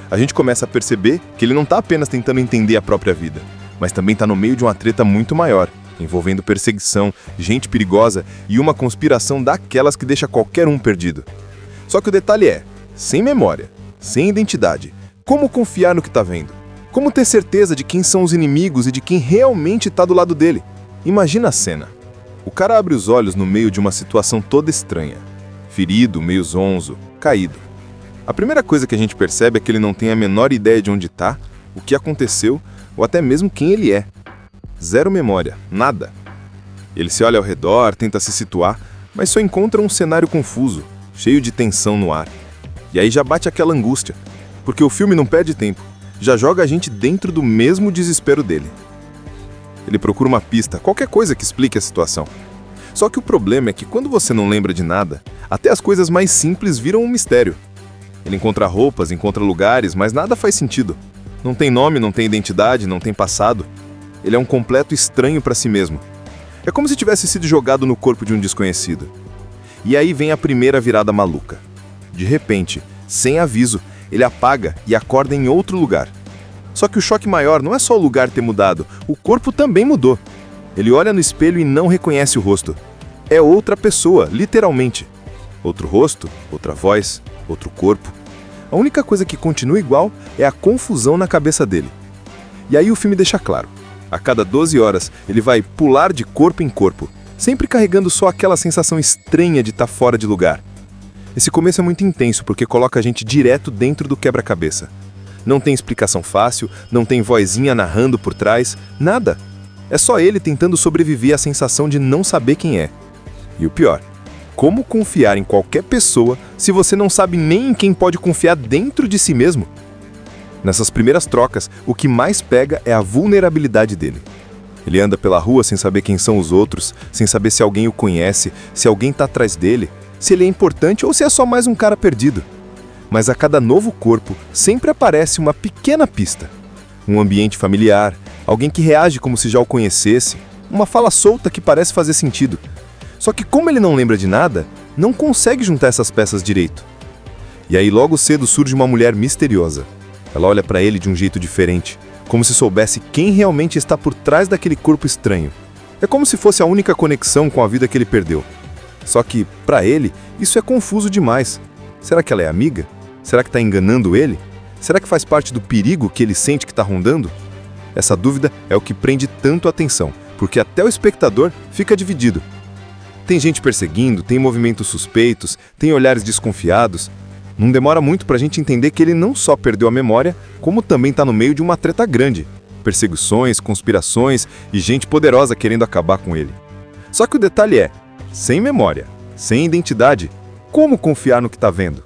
A gente começa a perceber que ele não está apenas tentando entender a própria vida, mas também está no meio de uma treta muito maior, envolvendo perseguição, gente perigosa e uma conspiração daquelas que deixa qualquer um perdido. Só que o detalhe é, sem memória, sem identidade, como confiar no que está vendo? Como ter certeza de quem são os inimigos e de quem realmente está do lado dele? Imagina a cena. O cara abre os olhos no meio de uma situação toda estranha. Ferido, meio zonzo, caído. A primeira coisa que a gente percebe é que ele não tem a menor ideia de onde está, o que aconteceu ou até mesmo quem ele é. Zero memória, nada. Ele se olha ao redor, tenta se situar, mas só encontra um cenário confuso, cheio de tensão no ar. E aí já bate aquela angústia, porque o filme não perde tempo, já joga a gente dentro do mesmo desespero dele. Ele procura uma pista, qualquer coisa que explique a situação. Só que o problema é que quando você não lembra de nada, até as coisas mais simples viram um mistério. Ele encontra roupas, encontra lugares, mas nada faz sentido. Não tem nome, não tem identidade, não tem passado. Ele é um completo estranho para si mesmo. É como se tivesse sido jogado no corpo de um desconhecido. E aí vem a primeira virada maluca. De repente, sem aviso, ele apaga e acorda em outro lugar. Só que o choque maior não é só o lugar ter mudado, o corpo também mudou. Ele olha no espelho e não reconhece o rosto. É outra pessoa, literalmente. Outro rosto, outra voz, outro corpo. A única coisa que continua igual é a confusão na cabeça dele. E aí o filme deixa claro. A cada 12 horas, ele vai pular de corpo em corpo, sempre carregando só aquela sensação estranha de estar fora de lugar. Esse começo é muito intenso porque coloca a gente direto dentro do quebra-cabeça. Não tem explicação fácil, não tem vozinha narrando por trás, nada. É só ele tentando sobreviver à sensação de não saber quem é. E o pior, como confiar em qualquer pessoa se você não sabe nem em quem pode confiar dentro de si mesmo? Nessas primeiras trocas, o que mais pega é a vulnerabilidade dele. Ele anda pela rua sem saber quem são os outros, sem saber se alguém o conhece, se alguém está atrás dele, se ele é importante ou se é só mais um cara perdido. Mas a cada novo corpo sempre aparece uma pequena pista. Um ambiente familiar, alguém que reage como se já o conhecesse, uma fala solta que parece fazer sentido. Só que como ele não lembra de nada, não consegue juntar essas peças direito. E aí logo cedo surge uma mulher misteriosa. Ela olha para ele de um jeito diferente, como se soubesse quem realmente está por trás daquele corpo estranho. É como se fosse a única conexão com a vida que ele perdeu. Só que, para ele, isso é confuso demais. Será que ela é amiga? Será que está enganando ele? Será que faz parte do perigo que ele sente que está rondando? Essa dúvida é o que prende tanto a atenção, porque até o espectador fica dividido. Tem gente perseguindo, tem movimentos suspeitos, tem olhares desconfiados. Não demora muito para a gente entender que ele não só perdeu a memória, como também está no meio de uma treta grande. Perseguições, conspirações e gente poderosa querendo acabar com ele. Só que o detalhe é, sem memória, sem identidade, como confiar no que está vendo?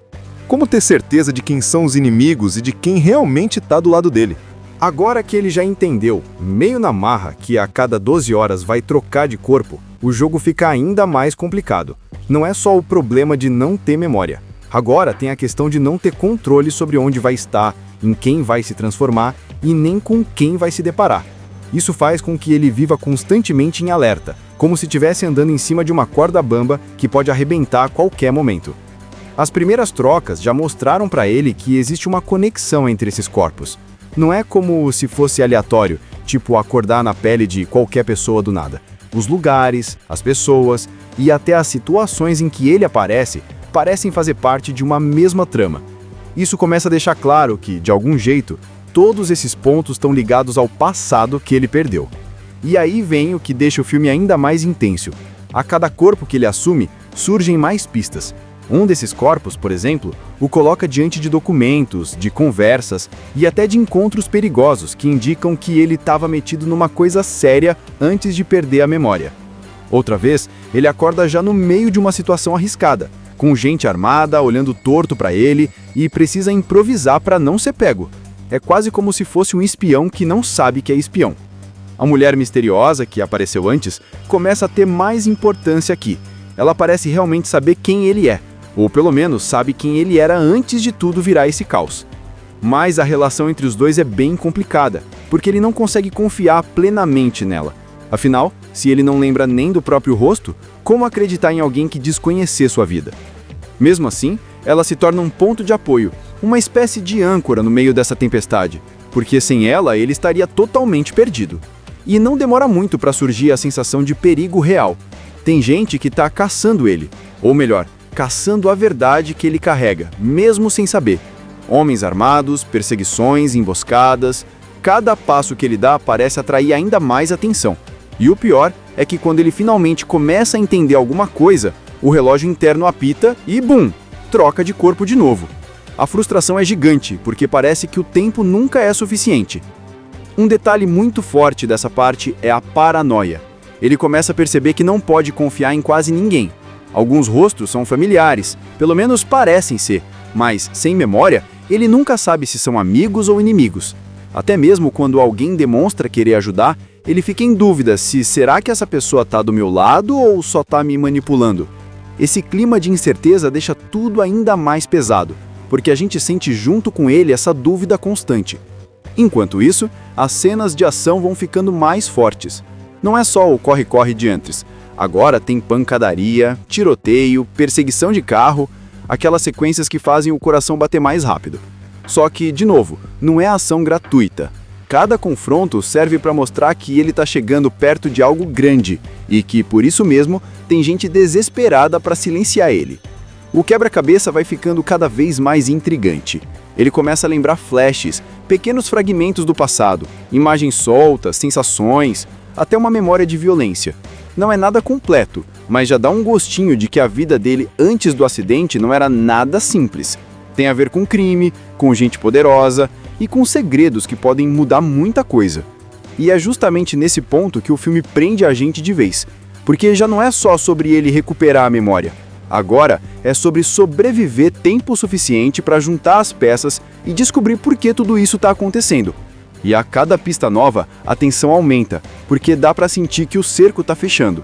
Como ter certeza de quem são os inimigos e de quem realmente está do lado dele? Agora que ele já entendeu, meio na marra, que a cada 12 horas vai trocar de corpo, o jogo fica ainda mais complicado. Não é só o problema de não ter memória. Agora tem a questão de não ter controle sobre onde vai estar, em quem vai se transformar e nem com quem vai se deparar. Isso faz com que ele viva constantemente em alerta, como se estivesse andando em cima de uma corda bamba que pode arrebentar a qualquer momento. As primeiras trocas já mostraram para ele que existe uma conexão entre esses corpos. Não é como se fosse aleatório, tipo acordar na pele de qualquer pessoa do nada. Os lugares, as pessoas e até as situações em que ele aparece parecem fazer parte de uma mesma trama. Isso começa a deixar claro que, de algum jeito, todos esses pontos estão ligados ao passado que ele perdeu. E aí vem o que deixa o filme ainda mais intenso. A cada corpo que ele assume, surgem mais pistas. Um desses corpos, por exemplo, o coloca diante de documentos, de conversas e até de encontros perigosos que indicam que ele estava metido numa coisa séria antes de perder a memória. Outra vez, ele acorda já no meio de uma situação arriscada, com gente armada olhando torto para ele e precisa improvisar para não ser pego. É quase como se fosse um espião que não sabe que é espião. A mulher misteriosa, que apareceu antes, começa a ter mais importância aqui. Ela parece realmente saber quem ele é, ou pelo menos sabe quem ele era antes de tudo virar esse caos. Mas a relação entre os dois é bem complicada, porque ele não consegue confiar plenamente nela. Afinal, se ele não lembra nem do próprio rosto, como acreditar em alguém que diz conhecer sua vida? Mesmo assim, ela se torna um ponto de apoio, uma espécie de âncora no meio dessa tempestade, porque sem ela ele estaria totalmente perdido. E não demora muito para surgir a sensação de perigo real. Tem gente que está caçando ele, ou melhor, caçando a verdade que ele carrega, mesmo sem saber. Homens armados, perseguições, emboscadas. Cada passo que ele dá parece atrair ainda mais atenção. E o pior é que quando ele finalmente começa a entender alguma coisa, o relógio interno apita e bum! Troca de corpo de novo. A frustração é gigante, porque parece que o tempo nunca é suficiente. Um detalhe muito forte dessa parte é a paranoia. Ele começa a perceber que não pode confiar em quase ninguém. Alguns rostos são familiares, pelo menos parecem ser, mas, sem memória, ele nunca sabe se são amigos ou inimigos. Até mesmo quando alguém demonstra querer ajudar, ele fica em dúvida se será que essa pessoa está do meu lado ou só está me manipulando. Esse clima de incerteza deixa tudo ainda mais pesado, porque a gente sente junto com ele essa dúvida constante. Enquanto isso, as cenas de ação vão ficando mais fortes. Não é só o corre-corre de antes. Agora tem pancadaria, tiroteio, perseguição de carro, aquelas sequências que fazem o coração bater mais rápido. Só que, de novo, não é ação gratuita. Cada confronto serve para mostrar que ele está chegando perto de algo grande e que, por isso mesmo, tem gente desesperada para silenciar ele. O quebra-cabeça vai ficando cada vez mais intrigante. Ele começa a lembrar flashes, pequenos fragmentos do passado, imagens soltas, sensações, até uma memória de violência. Não é nada completo, mas já dá um gostinho de que a vida dele antes do acidente não era nada simples. Tem a ver com crime, com gente poderosa e com segredos que podem mudar muita coisa. E é justamente nesse ponto que o filme prende a gente de vez, porque já não é só sobre ele recuperar a memória. Agora é sobre sobreviver tempo suficiente para juntar as peças e descobrir por que tudo isso está acontecendo. E a cada pista nova, a tensão aumenta, porque dá para sentir que o cerco está fechando.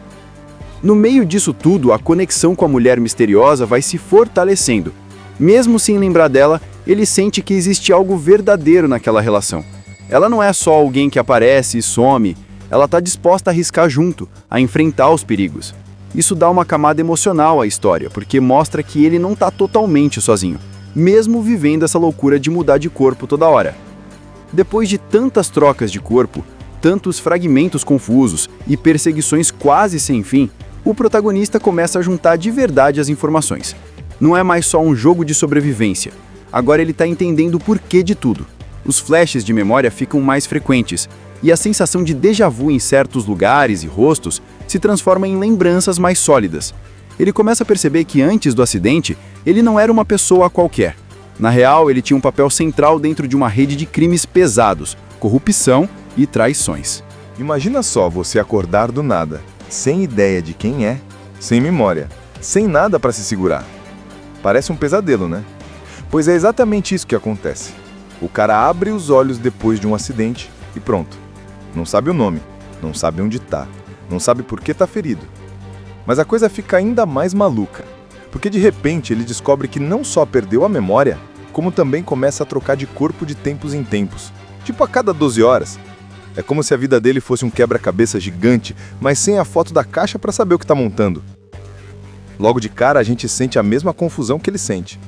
No meio disso tudo, a conexão com a mulher misteriosa vai se fortalecendo. Mesmo sem lembrar dela, ele sente que existe algo verdadeiro naquela relação. Ela não é só alguém que aparece e some, ela está disposta a arriscar junto, a enfrentar os perigos. Isso dá uma camada emocional à história, porque mostra que ele não está totalmente sozinho, mesmo vivendo essa loucura de mudar de corpo toda hora. Depois de tantas trocas de corpo, tantos fragmentos confusos e perseguições quase sem fim, o protagonista começa a juntar de verdade as informações. Não é mais só um jogo de sobrevivência. Agora ele está entendendo o porquê de tudo. Os flashes de memória ficam mais frequentes, e a sensação de déjà vu em certos lugares e rostos se transforma em lembranças mais sólidas. Ele começa a perceber que antes do acidente, ele não era uma pessoa qualquer. Na real, ele tinha um papel central dentro de uma rede de crimes pesados, corrupção e traições. Imagina só você acordar do nada, sem ideia de quem é, sem memória, sem nada para se segurar. Parece um pesadelo, né? Pois é exatamente isso que acontece. O cara abre os olhos depois de um acidente e pronto. Não sabe o nome, não sabe onde tá, não sabe por que tá ferido. Mas a coisa fica ainda mais maluca, porque de repente ele descobre que não só perdeu a memória, como também começa a trocar de corpo de tempos em tempos, tipo a cada 12 horas. É como se a vida dele fosse um quebra-cabeça gigante, mas sem a foto da caixa para saber o que tá montando. Logo de cara a gente sente a mesma confusão que ele sente.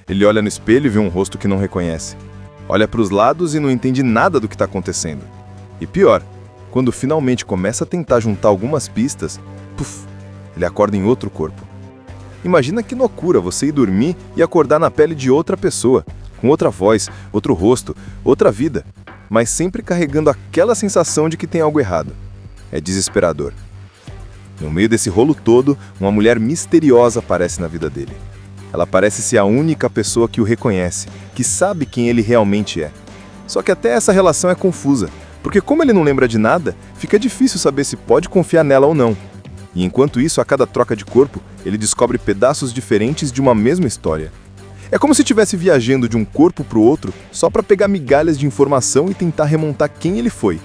Ele olha no espelho e vê um rosto que não reconhece. Olha para os lados e não entende nada do que está acontecendo. E pior, quando finalmente começa a tentar juntar algumas pistas, puf, ele acorda em outro corpo. Imagina que loucura você ir dormir e acordar na pele de outra pessoa, com outra voz, outro rosto, outra vida, mas sempre carregando aquela sensação de que tem algo errado. É desesperador. No meio desse rolo todo, uma mulher misteriosa aparece na vida dele. Ela parece ser a única pessoa que o reconhece, que sabe quem ele realmente é. Só que até essa relação é confusa, porque como ele não lembra de nada, fica difícil saber se pode confiar nela ou não. E enquanto isso, a cada troca de corpo, ele descobre pedaços diferentes de uma mesma história. É como se estivesse viajando de um corpo para o outro só para pegar migalhas de informação e tentar remontar quem ele foi.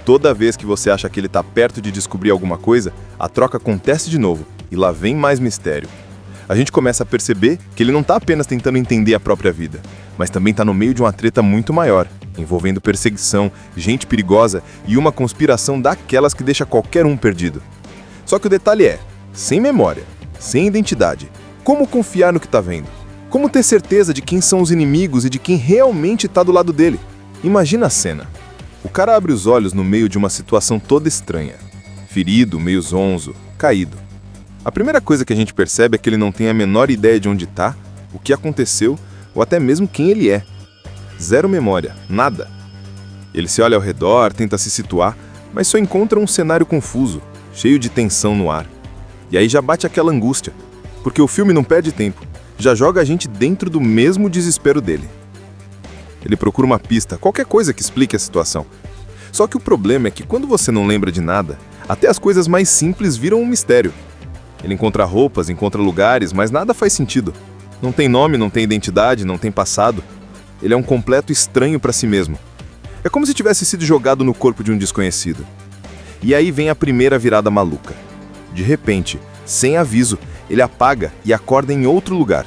Toda vez que você acha que ele está perto de descobrir alguma coisa, a troca acontece de novo e lá vem mais mistério. A gente começa a perceber que ele não está apenas tentando entender a própria vida, mas também está no meio de uma treta muito maior, envolvendo perseguição, gente perigosa e uma conspiração daquelas que deixa qualquer um perdido. Só que o detalhe é, sem memória, sem identidade, como confiar no que está vendo? Como ter certeza de quem são os inimigos e de quem realmente está do lado dele? Imagina a cena. O cara abre os olhos no meio de uma situação toda estranha. Ferido, meio zonzo, caído. A primeira coisa que a gente percebe é que ele não tem a menor ideia de onde está, o que aconteceu ou até mesmo quem ele é. Zero memória, nada. Ele se olha ao redor, tenta se situar, mas só encontra um cenário confuso, cheio de tensão no ar. E aí já bate aquela angústia, porque o filme não perde tempo. Já joga a gente dentro do mesmo desespero dele. Ele procura uma pista, qualquer coisa que explique a situação. Só que o problema é que quando você não lembra de nada, até as coisas mais simples viram um mistério. Ele encontra roupas, encontra lugares, mas nada faz sentido. Não tem nome, não tem identidade, não tem passado. Ele é um completo estranho para si mesmo. É como se tivesse sido jogado no corpo de um desconhecido. E aí vem a primeira virada maluca. De repente, sem aviso, ele apaga e acorda em outro lugar.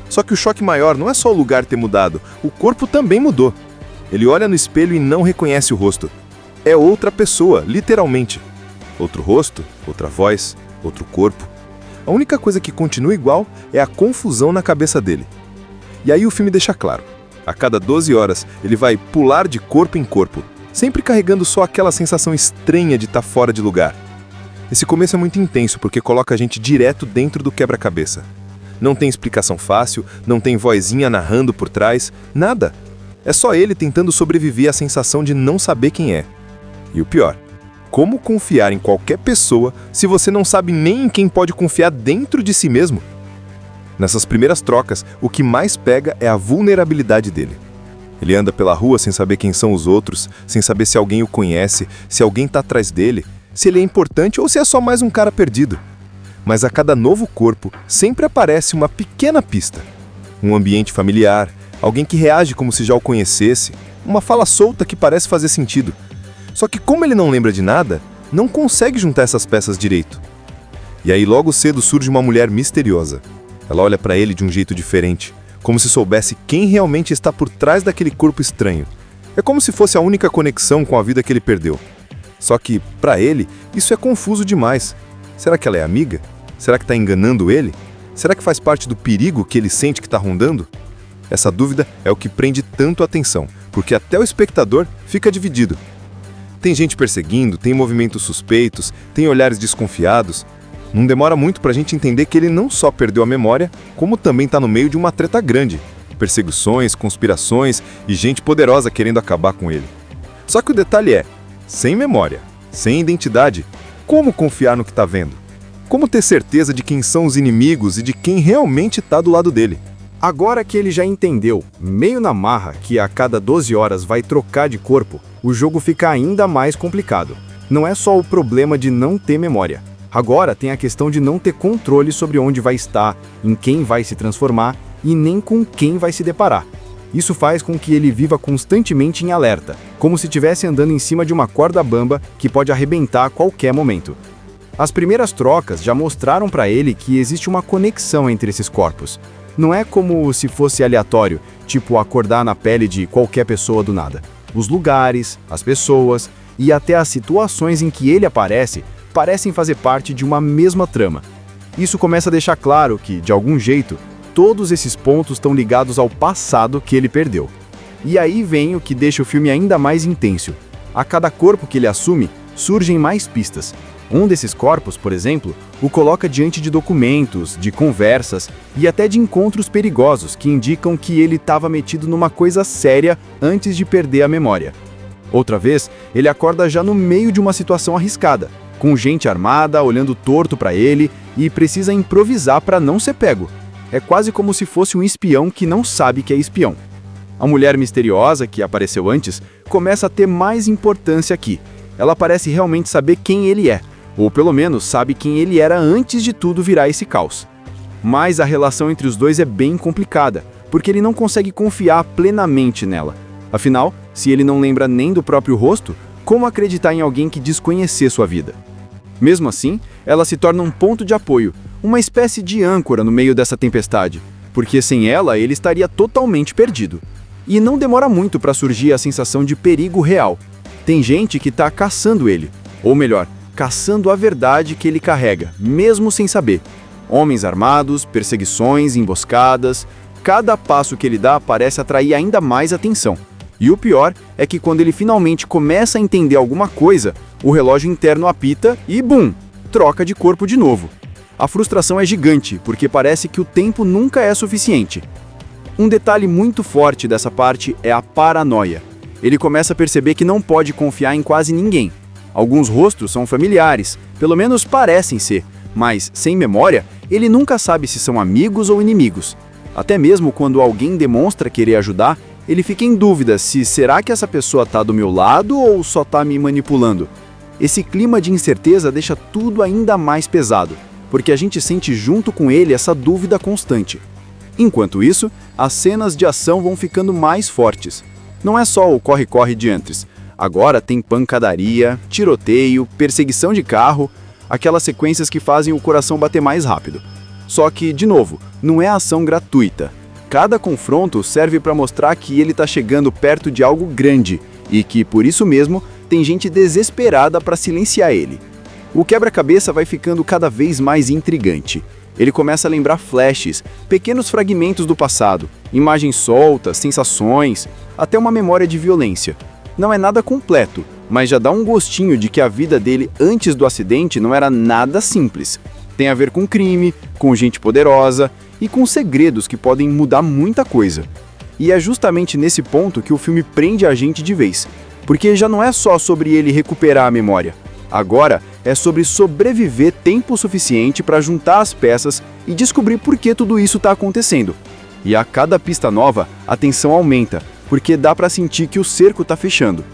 Só que o choque maior não é só o lugar ter mudado, o corpo também mudou. Ele olha no espelho e não reconhece o rosto. É outra pessoa, literalmente. Outro rosto, outra voz, outro corpo. A única coisa que continua igual é a confusão na cabeça dele. E aí o filme deixa claro. A cada 12 horas, ele vai pular de corpo em corpo, sempre carregando só aquela sensação estranha de estar fora de lugar. Esse começo é muito intenso porque coloca a gente direto dentro do quebra-cabeça. Não tem explicação fácil, não tem vozinha narrando por trás, nada. É só ele tentando sobreviver à sensação de não saber quem é. E o pior, como confiar em qualquer pessoa se você não sabe nem em quem pode confiar dentro de si mesmo? Nessas primeiras trocas, o que mais pega é a vulnerabilidade dele. Ele anda pela rua sem saber quem são os outros, sem saber se alguém o conhece, se alguém está atrás dele, se ele é importante ou se é só mais um cara perdido. Mas a cada novo corpo, sempre aparece uma pequena pista. Um ambiente familiar, alguém que reage como se já o conhecesse, uma fala solta que parece fazer sentido. Só que como ele não lembra de nada, não consegue juntar essas peças direito. E aí logo cedo surge uma mulher misteriosa. Ela olha para ele de um jeito diferente, como se soubesse quem realmente está por trás daquele corpo estranho. É como se fosse a única conexão com a vida que ele perdeu. Só que, para ele, isso é confuso demais. Será que ela é amiga? Será que está enganando ele? Será que faz parte do perigo que ele sente que está rondando? Essa dúvida é o que prende tanto a atenção, porque até o espectador fica dividido. Tem gente perseguindo, tem movimentos suspeitos, tem olhares desconfiados. Não demora muito para a gente entender que ele não só perdeu a memória, como também está no meio de uma treta grande. Perseguições, conspirações e gente poderosa querendo acabar com ele. Só que o detalhe é, sem memória, sem identidade, como confiar no que está vendo? Como ter certeza de quem são os inimigos e de quem realmente está do lado dele? Agora que ele já entendeu, meio na marra, que a cada 12 horas vai trocar de corpo, o jogo fica ainda mais complicado. Não é só o problema de não ter memória. Agora tem a questão de não ter controle sobre onde vai estar, em quem vai se transformar e nem com quem vai se deparar. Isso faz com que ele viva constantemente em alerta, como se estivesse andando em cima de uma corda bamba que pode arrebentar a qualquer momento. As primeiras trocas já mostraram para ele que existe uma conexão entre esses corpos. Não é como se fosse aleatório, tipo acordar na pele de qualquer pessoa do nada. Os lugares, as pessoas e até as situações em que ele aparece parecem fazer parte de uma mesma trama. Isso começa a deixar claro que, de algum jeito, todos esses pontos estão ligados ao passado que ele perdeu. E aí vem o que deixa o filme ainda mais intenso. A cada corpo que ele assume, surgem mais pistas. Um desses corpos, por exemplo, o coloca diante de documentos, de conversas e até de encontros perigosos que indicam que ele estava metido numa coisa séria antes de perder a memória. Outra vez, ele acorda já no meio de uma situação arriscada, com gente armada olhando torto para ele e precisa improvisar para não ser pego. É quase como se fosse um espião que não sabe que é espião. A mulher misteriosa, que apareceu antes, começa a ter mais importância aqui. Ela parece realmente saber quem ele é, ou pelo menos sabe quem ele era antes de tudo virar esse caos. Mas a relação entre os dois é bem complicada, porque ele não consegue confiar plenamente nela. Afinal, se ele não lembra nem do próprio rosto, como acreditar em alguém que diz conhecer sua vida? Mesmo assim, ela se torna um ponto de apoio, uma espécie de âncora no meio dessa tempestade, porque sem ela ele estaria totalmente perdido. E não demora muito para surgir a sensação de perigo real. Tem gente que está caçando ele, ou melhor, caçando a verdade que ele carrega, mesmo sem saber. Homens armados, perseguições, emboscadas. Cada passo que ele dá parece atrair ainda mais atenção. E o pior é que quando ele finalmente começa a entender alguma coisa, o relógio interno apita e bum, troca de corpo de novo. A frustração é gigante, porque parece que o tempo nunca é suficiente. Um detalhe muito forte dessa parte é a paranoia. Ele começa a perceber que não pode confiar em quase ninguém. Alguns rostos são familiares, pelo menos parecem ser, mas, sem memória, ele nunca sabe se são amigos ou inimigos. Até mesmo quando alguém demonstra querer ajudar, ele fica em dúvida se será que essa pessoa está do meu lado ou só está me manipulando. Esse clima de incerteza deixa tudo ainda mais pesado, porque a gente sente junto com ele essa dúvida constante. Enquanto isso, as cenas de ação vão ficando mais fortes. Não é só o corre-corre de antes. Agora tem pancadaria, tiroteio, perseguição de carro, aquelas sequências que fazem o coração bater mais rápido. Só que, de novo, não é ação gratuita. Cada confronto serve para mostrar que ele está chegando perto de algo grande e que, por isso mesmo, tem gente desesperada para silenciar ele. O quebra-cabeça vai ficando cada vez mais intrigante. Ele começa a lembrar flashes, pequenos fragmentos do passado, imagens soltas, sensações, até uma memória de violência. Não é nada completo, mas já dá um gostinho de que a vida dele antes do acidente não era nada simples. Tem a ver com crime, com gente poderosa e com segredos que podem mudar muita coisa. E é justamente nesse ponto que o filme prende a gente de vez, porque já não é só sobre ele recuperar a memória. Agora é sobre sobreviver tempo suficiente para juntar as peças e descobrir por que tudo isso está acontecendo. E a cada pista nova, a tensão aumenta, porque dá para sentir que o cerco está fechando.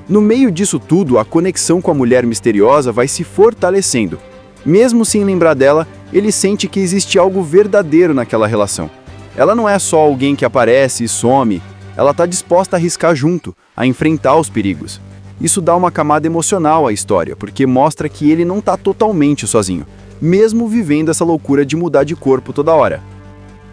No meio disso tudo, a conexão com a mulher misteriosa vai se fortalecendo. Mesmo sem lembrar dela, ele sente que existe algo verdadeiro naquela relação. Ela não é só alguém que aparece e some, ela está disposta a arriscar junto, a enfrentar os perigos. Isso dá uma camada emocional à história, porque mostra que ele não está totalmente sozinho, mesmo vivendo essa loucura de mudar de corpo toda hora.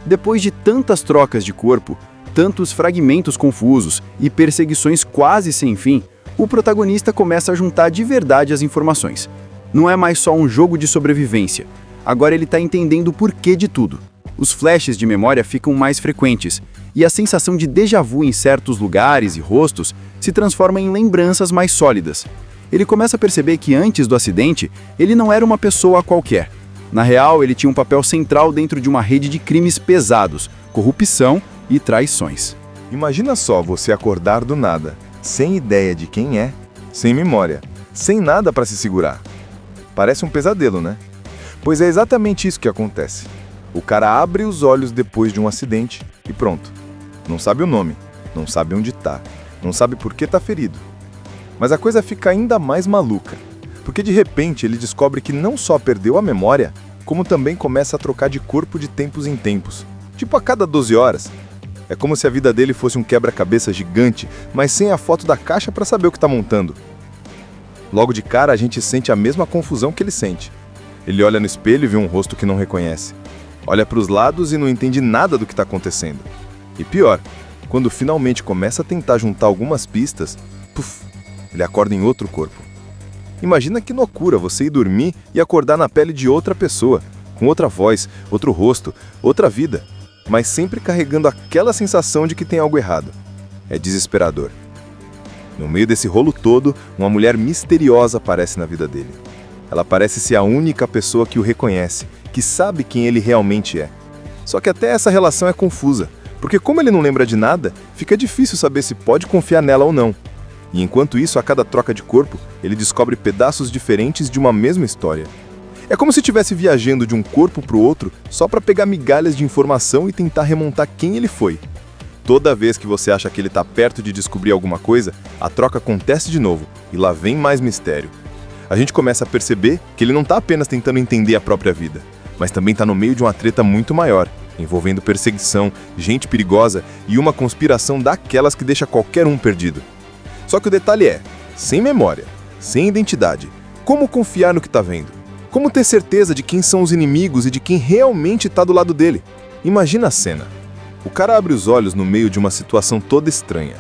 Depois de tantas trocas de corpo, tantos fragmentos confusos e perseguições quase sem fim, o protagonista começa a juntar de verdade as informações. Não é mais só um jogo de sobrevivência. Agora ele está entendendo o porquê de tudo. Os flashes de memória ficam mais frequentes, e a sensação de déjà vu em certos lugares e rostos se transforma em lembranças mais sólidas. Ele começa a perceber que antes do acidente, ele não era uma pessoa qualquer. Na real, ele tinha um papel central dentro de uma rede de crimes pesados, corrupção e traições. Imagina só você acordar do nada, sem ideia de quem é, sem memória, sem nada para se segurar. Parece um pesadelo, né? Pois é exatamente isso que acontece. O cara abre os olhos depois de um acidente e pronto. Não sabe o nome, não sabe onde tá, não sabe por que tá ferido. Mas a coisa fica ainda mais maluca, porque de repente ele descobre que não só perdeu a memória, como também começa a trocar de corpo de tempos em tempos, tipo a cada 12 horas. É como se a vida dele fosse um quebra-cabeça gigante, mas sem a foto da caixa para saber o que tá montando. Logo de cara a gente sente a mesma confusão que ele sente. Ele olha no espelho e vê um rosto que não reconhece. Olha para os lados e não entende nada do que está acontecendo. E pior, quando finalmente começa a tentar juntar algumas pistas, puf, ele acorda em outro corpo. Imagina que loucura você ir dormir e acordar na pele de outra pessoa, com outra voz, outro rosto, outra vida, mas sempre carregando aquela sensação de que tem algo errado. É desesperador. No meio desse rolo todo, uma mulher misteriosa aparece na vida dele. Ela parece ser a única pessoa que o reconhece, que sabe quem ele realmente é. Só que até essa relação é confusa, porque como ele não lembra de nada, fica difícil saber se pode confiar nela ou não. E enquanto isso, a cada troca de corpo, ele descobre pedaços diferentes de uma mesma história. É como se estivesse viajando de um corpo para o outro só para pegar migalhas de informação e tentar remontar quem ele foi. Toda vez que você acha que ele está perto de descobrir alguma coisa, a troca acontece de novo, e lá vem mais mistério. A gente começa a perceber que ele não está apenas tentando entender a própria vida, mas também está no meio de uma treta muito maior, envolvendo perseguição, gente perigosa e uma conspiração daquelas que deixa qualquer um perdido. Só que o detalhe é, sem memória, sem identidade, como confiar no que está vendo? Como ter certeza de quem são os inimigos e de quem realmente está do lado dele? Imagina a cena. O cara abre os olhos no meio de uma situação toda estranha.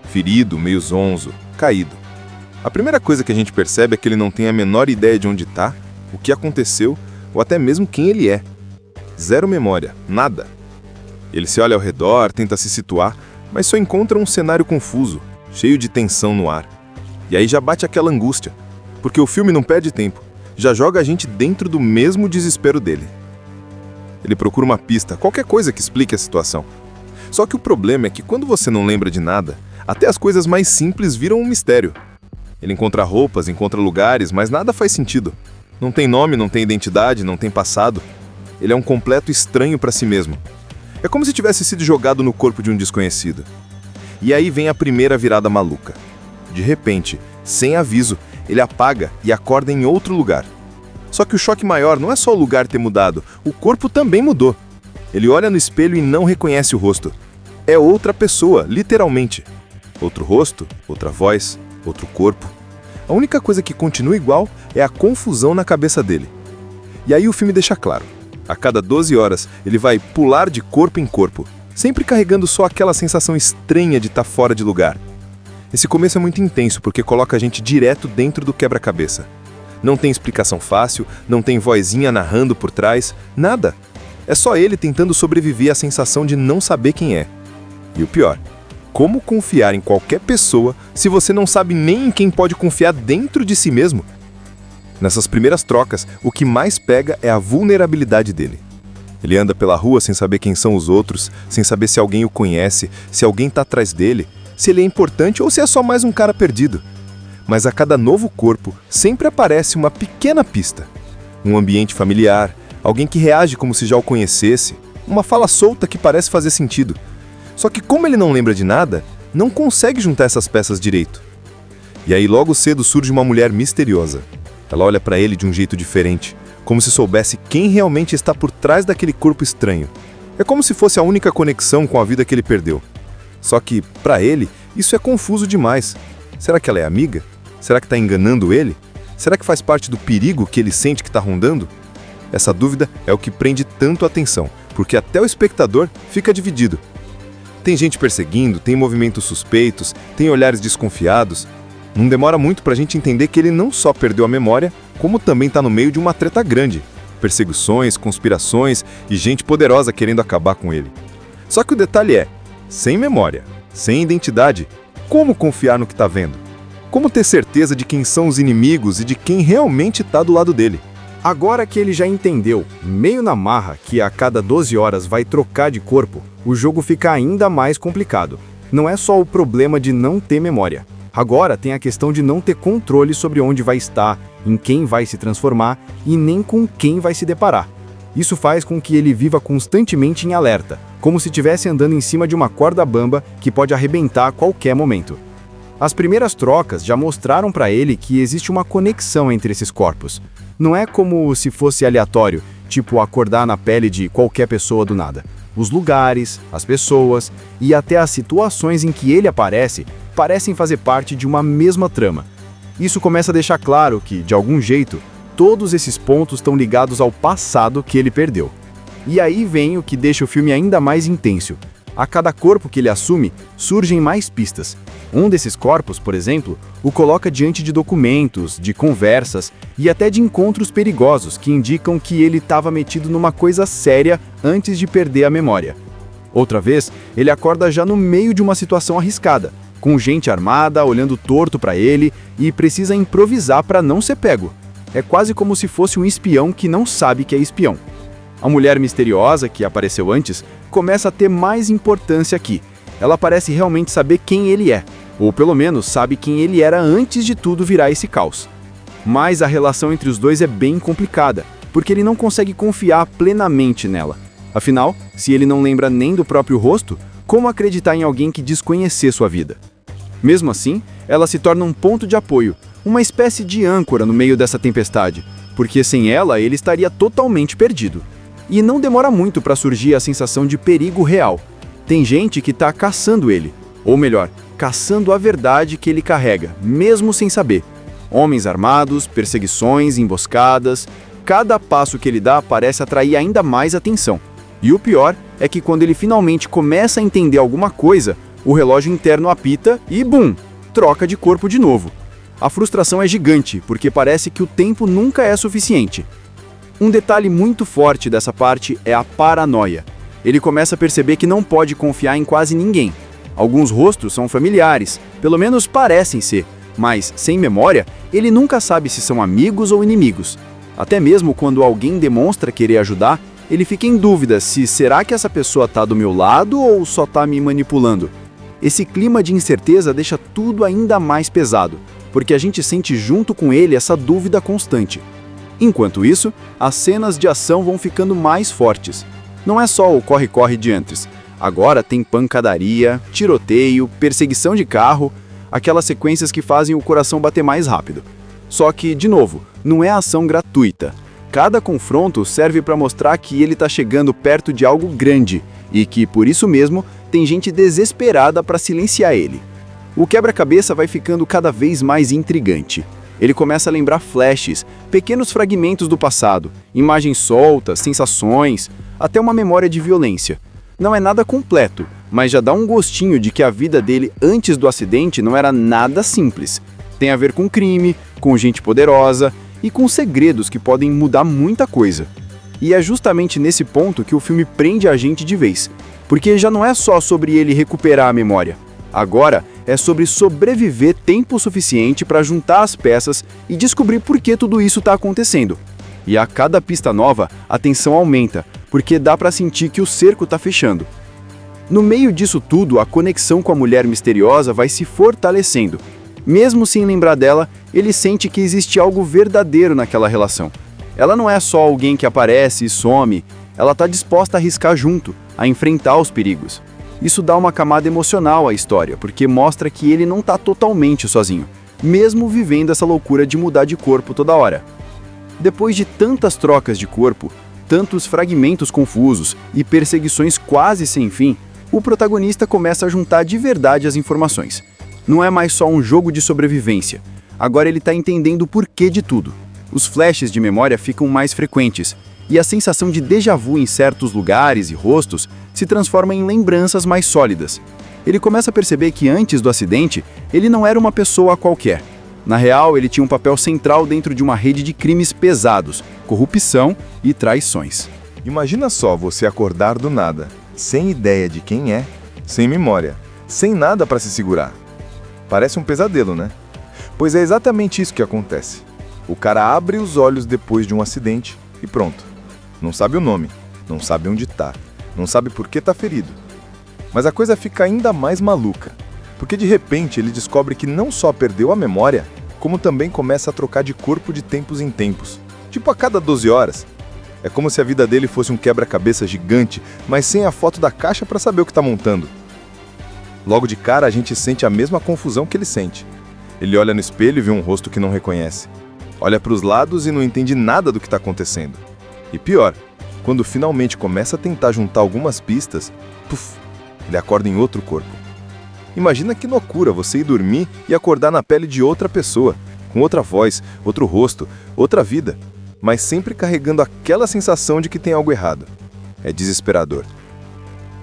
Ferido, meio zonzo, caído. A primeira coisa que a gente percebe é que ele não tem a menor ideia de onde está, o que aconteceu ou até mesmo quem ele é. Zero memória, nada. Ele se olha ao redor, tenta se situar, mas só encontra um cenário confuso, cheio de tensão no ar. E aí já bate aquela angústia, porque o filme não perde tempo, já joga a gente dentro do mesmo desespero dele. Ele procura uma pista, qualquer coisa que explique a situação. Só que o problema é que quando você não lembra de nada, até as coisas mais simples viram um mistério. Ele encontra roupas, encontra lugares, mas nada faz sentido. Não tem nome, não tem identidade, não tem passado. Ele é um completo estranho para si mesmo. É como se tivesse sido jogado no corpo de um desconhecido. E aí vem a primeira virada maluca. De repente, sem aviso, ele apaga e acorda em outro lugar. Só que o choque maior não é só o lugar ter mudado, o corpo também mudou. Ele olha no espelho e não reconhece o rosto. É outra pessoa, literalmente. Outro rosto, outra voz, outro corpo. A única coisa que continua igual é a confusão na cabeça dele. E aí o filme deixa claro. A cada 12 horas, ele vai pular de corpo em corpo, sempre carregando só aquela sensação estranha de estar fora de lugar. Esse começo é muito intenso porque coloca a gente direto dentro do quebra-cabeça. Não tem explicação fácil, não tem vozinha narrando por trás, nada. É só ele tentando sobreviver à sensação de não saber quem é. E o pior, como confiar em qualquer pessoa se você não sabe nem em quem pode confiar dentro de si mesmo? Nessas primeiras trocas, o que mais pega é a vulnerabilidade dele. Ele anda pela rua sem saber quem são os outros, sem saber se alguém o conhece, se alguém está atrás dele, se ele é importante ou se é só mais um cara perdido. Mas a cada novo corpo sempre aparece uma pequena pista. Um ambiente familiar, alguém que reage como se já o conhecesse, uma fala solta que parece fazer sentido. Só que como ele não lembra de nada, não consegue juntar essas peças direito. E aí logo cedo surge uma mulher misteriosa. Ela olha para ele de um jeito diferente, como se soubesse quem realmente está por trás daquele corpo estranho. É como se fosse a única conexão com a vida que ele perdeu. Só que, para ele, isso é confuso demais. Será que ela é amiga? Será que está enganando ele? Será que faz parte do perigo que ele sente que está rondando? Essa dúvida é o que prende tanto a atenção, porque até o espectador fica dividido. Tem gente perseguindo, tem movimentos suspeitos, tem olhares desconfiados. Não demora muito para a gente entender que ele não só perdeu a memória, como também está no meio de uma treta grande. Perseguições, conspirações e gente poderosa querendo acabar com ele. Só que o detalhe é, sem memória, sem identidade, como confiar no que está vendo? Como ter certeza de quem são os inimigos e de quem realmente está do lado dele? Agora que ele já entendeu, meio na marra, que a cada 12 horas vai trocar de corpo, o jogo fica ainda mais complicado. Não é só o problema de não ter memória. Agora tem a questão de não ter controle sobre onde vai estar, em quem vai se transformar e nem com quem vai se deparar. Isso faz com que ele viva constantemente em alerta, como se estivesse andando em cima de uma corda bamba que pode arrebentar a qualquer momento. As primeiras trocas já mostraram para ele que existe uma conexão entre esses corpos. Não é como se fosse aleatório, tipo acordar na pele de qualquer pessoa do nada. Os lugares, as pessoas e até as situações em que ele aparece parecem fazer parte de uma mesma trama. Isso começa a deixar claro que, de algum jeito, todos esses pontos estão ligados ao passado que ele perdeu. E aí vem o que deixa o filme ainda mais intenso. A cada corpo que ele assume, surgem mais pistas. Um desses corpos, por exemplo, o coloca diante de documentos, de conversas e até de encontros perigosos que indicam que ele estava metido numa coisa séria antes de perder a memória. Outra vez, ele acorda já no meio de uma situação arriscada, com gente armada olhando torto para ele e precisa improvisar para não ser pego. É quase como se fosse um espião que não sabe que é espião. A mulher misteriosa, que apareceu antes, começa a ter mais importância aqui. Ela parece realmente saber quem ele é, ou pelo menos sabe quem ele era antes de tudo virar esse caos. Mas a relação entre os dois é bem complicada, porque ele não consegue confiar plenamente nela. Afinal, se ele não lembra nem do próprio rosto, como acreditar em alguém que diz conhecer sua vida? Mesmo assim, ela se torna um ponto de apoio, uma espécie de âncora no meio dessa tempestade, porque sem ela ele estaria totalmente perdido. E não demora muito para surgir a sensação de perigo real. Tem gente que está caçando ele, ou melhor, caçando a verdade que ele carrega, mesmo sem saber. Homens armados, perseguições, emboscadas, cada passo que ele dá parece atrair ainda mais atenção. E o pior é que quando ele finalmente começa a entender alguma coisa, o relógio interno apita e bum, troca de corpo de novo. A frustração é gigante, porque parece que o tempo nunca é suficiente. Um detalhe muito forte dessa parte é a paranoia. Ele começa a perceber que não pode confiar em quase ninguém. Alguns rostos são familiares, pelo menos parecem ser, mas, sem memória, ele nunca sabe se são amigos ou inimigos. Até mesmo quando alguém demonstra querer ajudar, ele fica em dúvida se será que essa pessoa está do meu lado ou só está me manipulando. Esse clima de incerteza deixa tudo ainda mais pesado, porque a gente sente junto com ele essa dúvida constante. Enquanto isso, as cenas de ação vão ficando mais fortes. Não é só o corre-corre de antes. Agora tem pancadaria, tiroteio, perseguição de carro, aquelas sequências que fazem o coração bater mais rápido. Só que, de novo, não é ação gratuita. Cada confronto serve para mostrar que ele está chegando perto de algo grande e que, por isso mesmo, tem gente desesperada para silenciar ele. O quebra-cabeça vai ficando cada vez mais intrigante. Ele começa a lembrar flashes, pequenos fragmentos do passado, imagens soltas, sensações, até uma memória de violência. Não é nada completo, mas já dá um gostinho de que a vida dele antes do acidente não era nada simples. Tem a ver com crime, com gente poderosa e com segredos que podem mudar muita coisa. E é justamente nesse ponto que o filme prende a gente de vez, porque já não é só sobre ele recuperar a memória. Agora é sobre sobreviver tempo suficiente para juntar as peças e descobrir por que tudo isso está acontecendo. E a cada pista nova, a tensão aumenta, porque dá para sentir que o cerco está fechando. No meio disso tudo, a conexão com a mulher misteriosa vai se fortalecendo. Mesmo sem lembrar dela, ele sente que existe algo verdadeiro naquela relação. Ela não é só alguém que aparece e some, ela está disposta a arriscar junto, a enfrentar os perigos. Isso dá uma camada emocional à história, porque mostra que ele não está totalmente sozinho, mesmo vivendo essa loucura de mudar de corpo toda hora. Depois de tantas trocas de corpo, tantos fragmentos confusos e perseguições quase sem fim, o protagonista começa a juntar de verdade as informações. Não é mais só um jogo de sobrevivência. Agora ele está entendendo o porquê de tudo. Os flashes de memória ficam mais frequentes, e a sensação de déjà vu em certos lugares e rostos se transforma em lembranças mais sólidas. Ele começa a perceber que antes do acidente, ele não era uma pessoa qualquer. Na real, ele tinha um papel central dentro de uma rede de crimes pesados, corrupção e traições. Imagina só você acordar do nada, sem ideia de quem é, sem memória, sem nada para se segurar. Parece um pesadelo, né? Pois é exatamente isso que acontece. O cara abre os olhos depois de um acidente e pronto. Não sabe o nome, não sabe onde tá, não sabe por que tá ferido. Mas a coisa fica ainda mais maluca, porque de repente ele descobre que não só perdeu a memória, como também começa a trocar de corpo de tempos em tempos, tipo a cada 12 horas. É como se a vida dele fosse um quebra-cabeça gigante, mas sem a foto da caixa para saber o que tá montando. Logo de cara a gente sente a mesma confusão que ele sente. Ele olha no espelho e vê um rosto que não reconhece. Olha para os lados e não entende nada do que está acontecendo. E pior, quando finalmente começa a tentar juntar algumas pistas, puf, ele acorda em outro corpo. Imagina que loucura você ir dormir e acordar na pele de outra pessoa, com outra voz, outro rosto, outra vida, mas sempre carregando aquela sensação de que tem algo errado. É desesperador.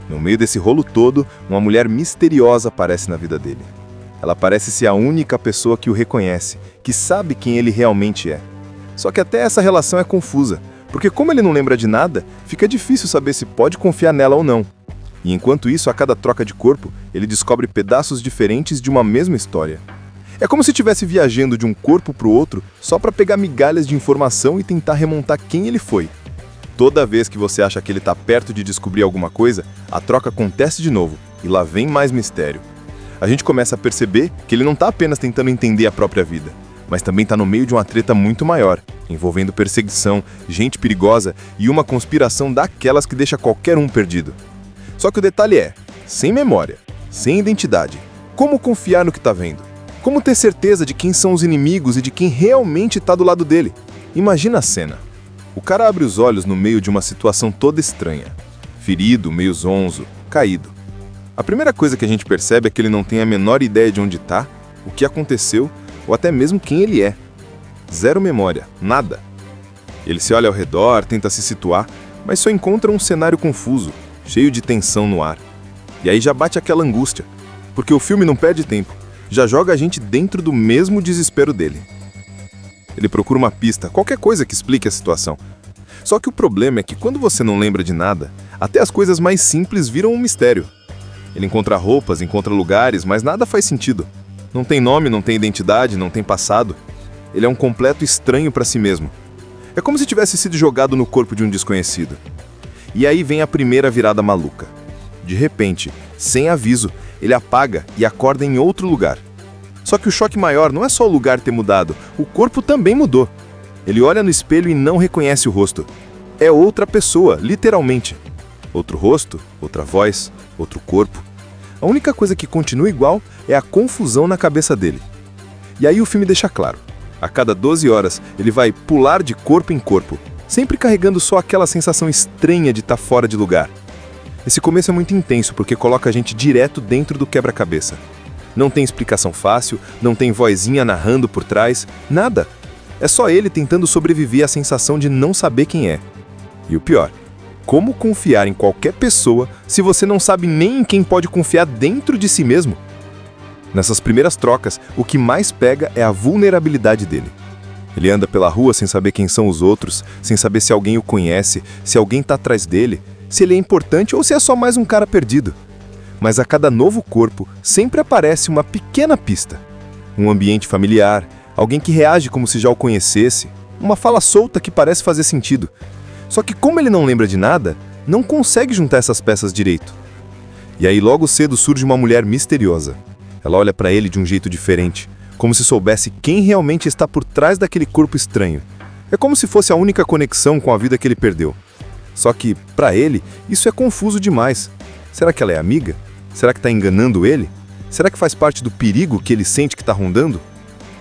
No meio desse rolo todo, uma mulher misteriosa aparece na vida dele. Ela parece ser a única pessoa que o reconhece, que sabe quem ele realmente é. Só que até essa relação é confusa, porque como ele não lembra de nada, fica difícil saber se pode confiar nela ou não. E enquanto isso, a cada troca de corpo, ele descobre pedaços diferentes de uma mesma história. É como se estivesse viajando de um corpo para o outro só para pegar migalhas de informação e tentar remontar quem ele foi. Toda vez que você acha que ele está perto de descobrir alguma coisa, a troca acontece de novo e lá vem mais mistério. A gente começa a perceber que ele não está apenas tentando entender a própria vida, mas também está no meio de uma treta muito maior, envolvendo perseguição, gente perigosa e uma conspiração daquelas que deixa qualquer um perdido. Só que o detalhe é, sem memória, sem identidade, como confiar no que está vendo? Como ter certeza de quem são os inimigos e de quem realmente está do lado dele? Imagina a cena. O cara abre os olhos no meio de uma situação toda estranha. Ferido, meio zonzo, caído. A primeira coisa que a gente percebe é que ele não tem a menor ideia de onde está, o que aconteceu ou até mesmo quem ele é. Zero memória, nada. Ele se olha ao redor, tenta se situar, mas só encontra um cenário confuso, cheio de tensão no ar. E aí já bate aquela angústia, porque o filme não perde tempo, já joga a gente dentro do mesmo desespero dele. Ele procura uma pista, qualquer coisa que explique a situação. Só que o problema é que quando você não lembra de nada, até as coisas mais simples viram um mistério. Ele encontra roupas, encontra lugares, mas nada faz sentido. Não tem nome, não tem identidade, não tem passado. Ele é um completo estranho para si mesmo. É como se tivesse sido jogado no corpo de um desconhecido. E aí vem a primeira virada maluca. De repente, sem aviso, ele apaga e acorda em outro lugar. Só que o choque maior não é só o lugar ter mudado, o corpo também mudou. Ele olha no espelho e não reconhece o rosto. É outra pessoa, literalmente. Outro rosto, outra voz, outro corpo. A única coisa que continua igual é a confusão na cabeça dele. E aí o filme deixa claro. A cada 12 horas, ele vai pular de corpo em corpo, sempre carregando só aquela sensação estranha de estar fora de lugar. Esse começo é muito intenso porque coloca a gente direto dentro do quebra-cabeça. Não tem explicação fácil, não tem vozinha narrando por trás, nada. É só ele tentando sobreviver à sensação de não saber quem é. E o pior, como confiar em qualquer pessoa se você não sabe nem em quem pode confiar dentro de si mesmo? Nessas primeiras trocas, o que mais pega é a vulnerabilidade dele. Ele anda pela rua sem saber quem são os outros, sem saber se alguém o conhece, se alguém está atrás dele, se ele é importante ou se é só mais um cara perdido. Mas a cada novo corpo, sempre aparece uma pequena pista. Um ambiente familiar, alguém que reage como se já o conhecesse, uma fala solta que parece fazer sentido. Só que como ele não lembra de nada, não consegue juntar essas peças direito. E aí logo cedo surge uma mulher misteriosa. Ela olha para ele de um jeito diferente, como se soubesse quem realmente está por trás daquele corpo estranho. É como se fosse a única conexão com a vida que ele perdeu. Só que, para ele, isso é confuso demais. Será que ela é amiga? Será que está enganando ele? Será que faz parte do perigo que ele sente que está rondando?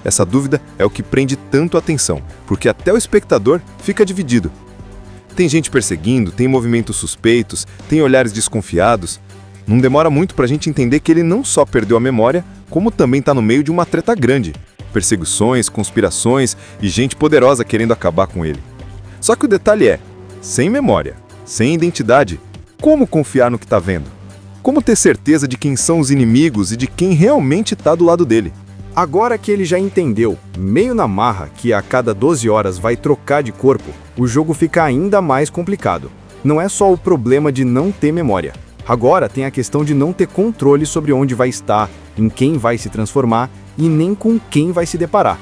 Essa dúvida é o que prende tanto a atenção, porque até o espectador fica dividido. Tem gente perseguindo, tem movimentos suspeitos, tem olhares desconfiados. Não demora muito para a gente entender que ele não só perdeu a memória, como também está no meio de uma treta grande. Perseguições, conspirações e gente poderosa querendo acabar com ele. Só que o detalhe é, sem memória, sem identidade, como confiar no que está vendo? Como ter certeza de quem são os inimigos e de quem realmente está do lado dele? Agora que ele já entendeu, meio na marra, que a cada 12 horas vai trocar de corpo, o jogo fica ainda mais complicado. Não é só o problema de não ter memória. Agora tem a questão de não ter controle sobre onde vai estar, em quem vai se transformar e nem com quem vai se deparar.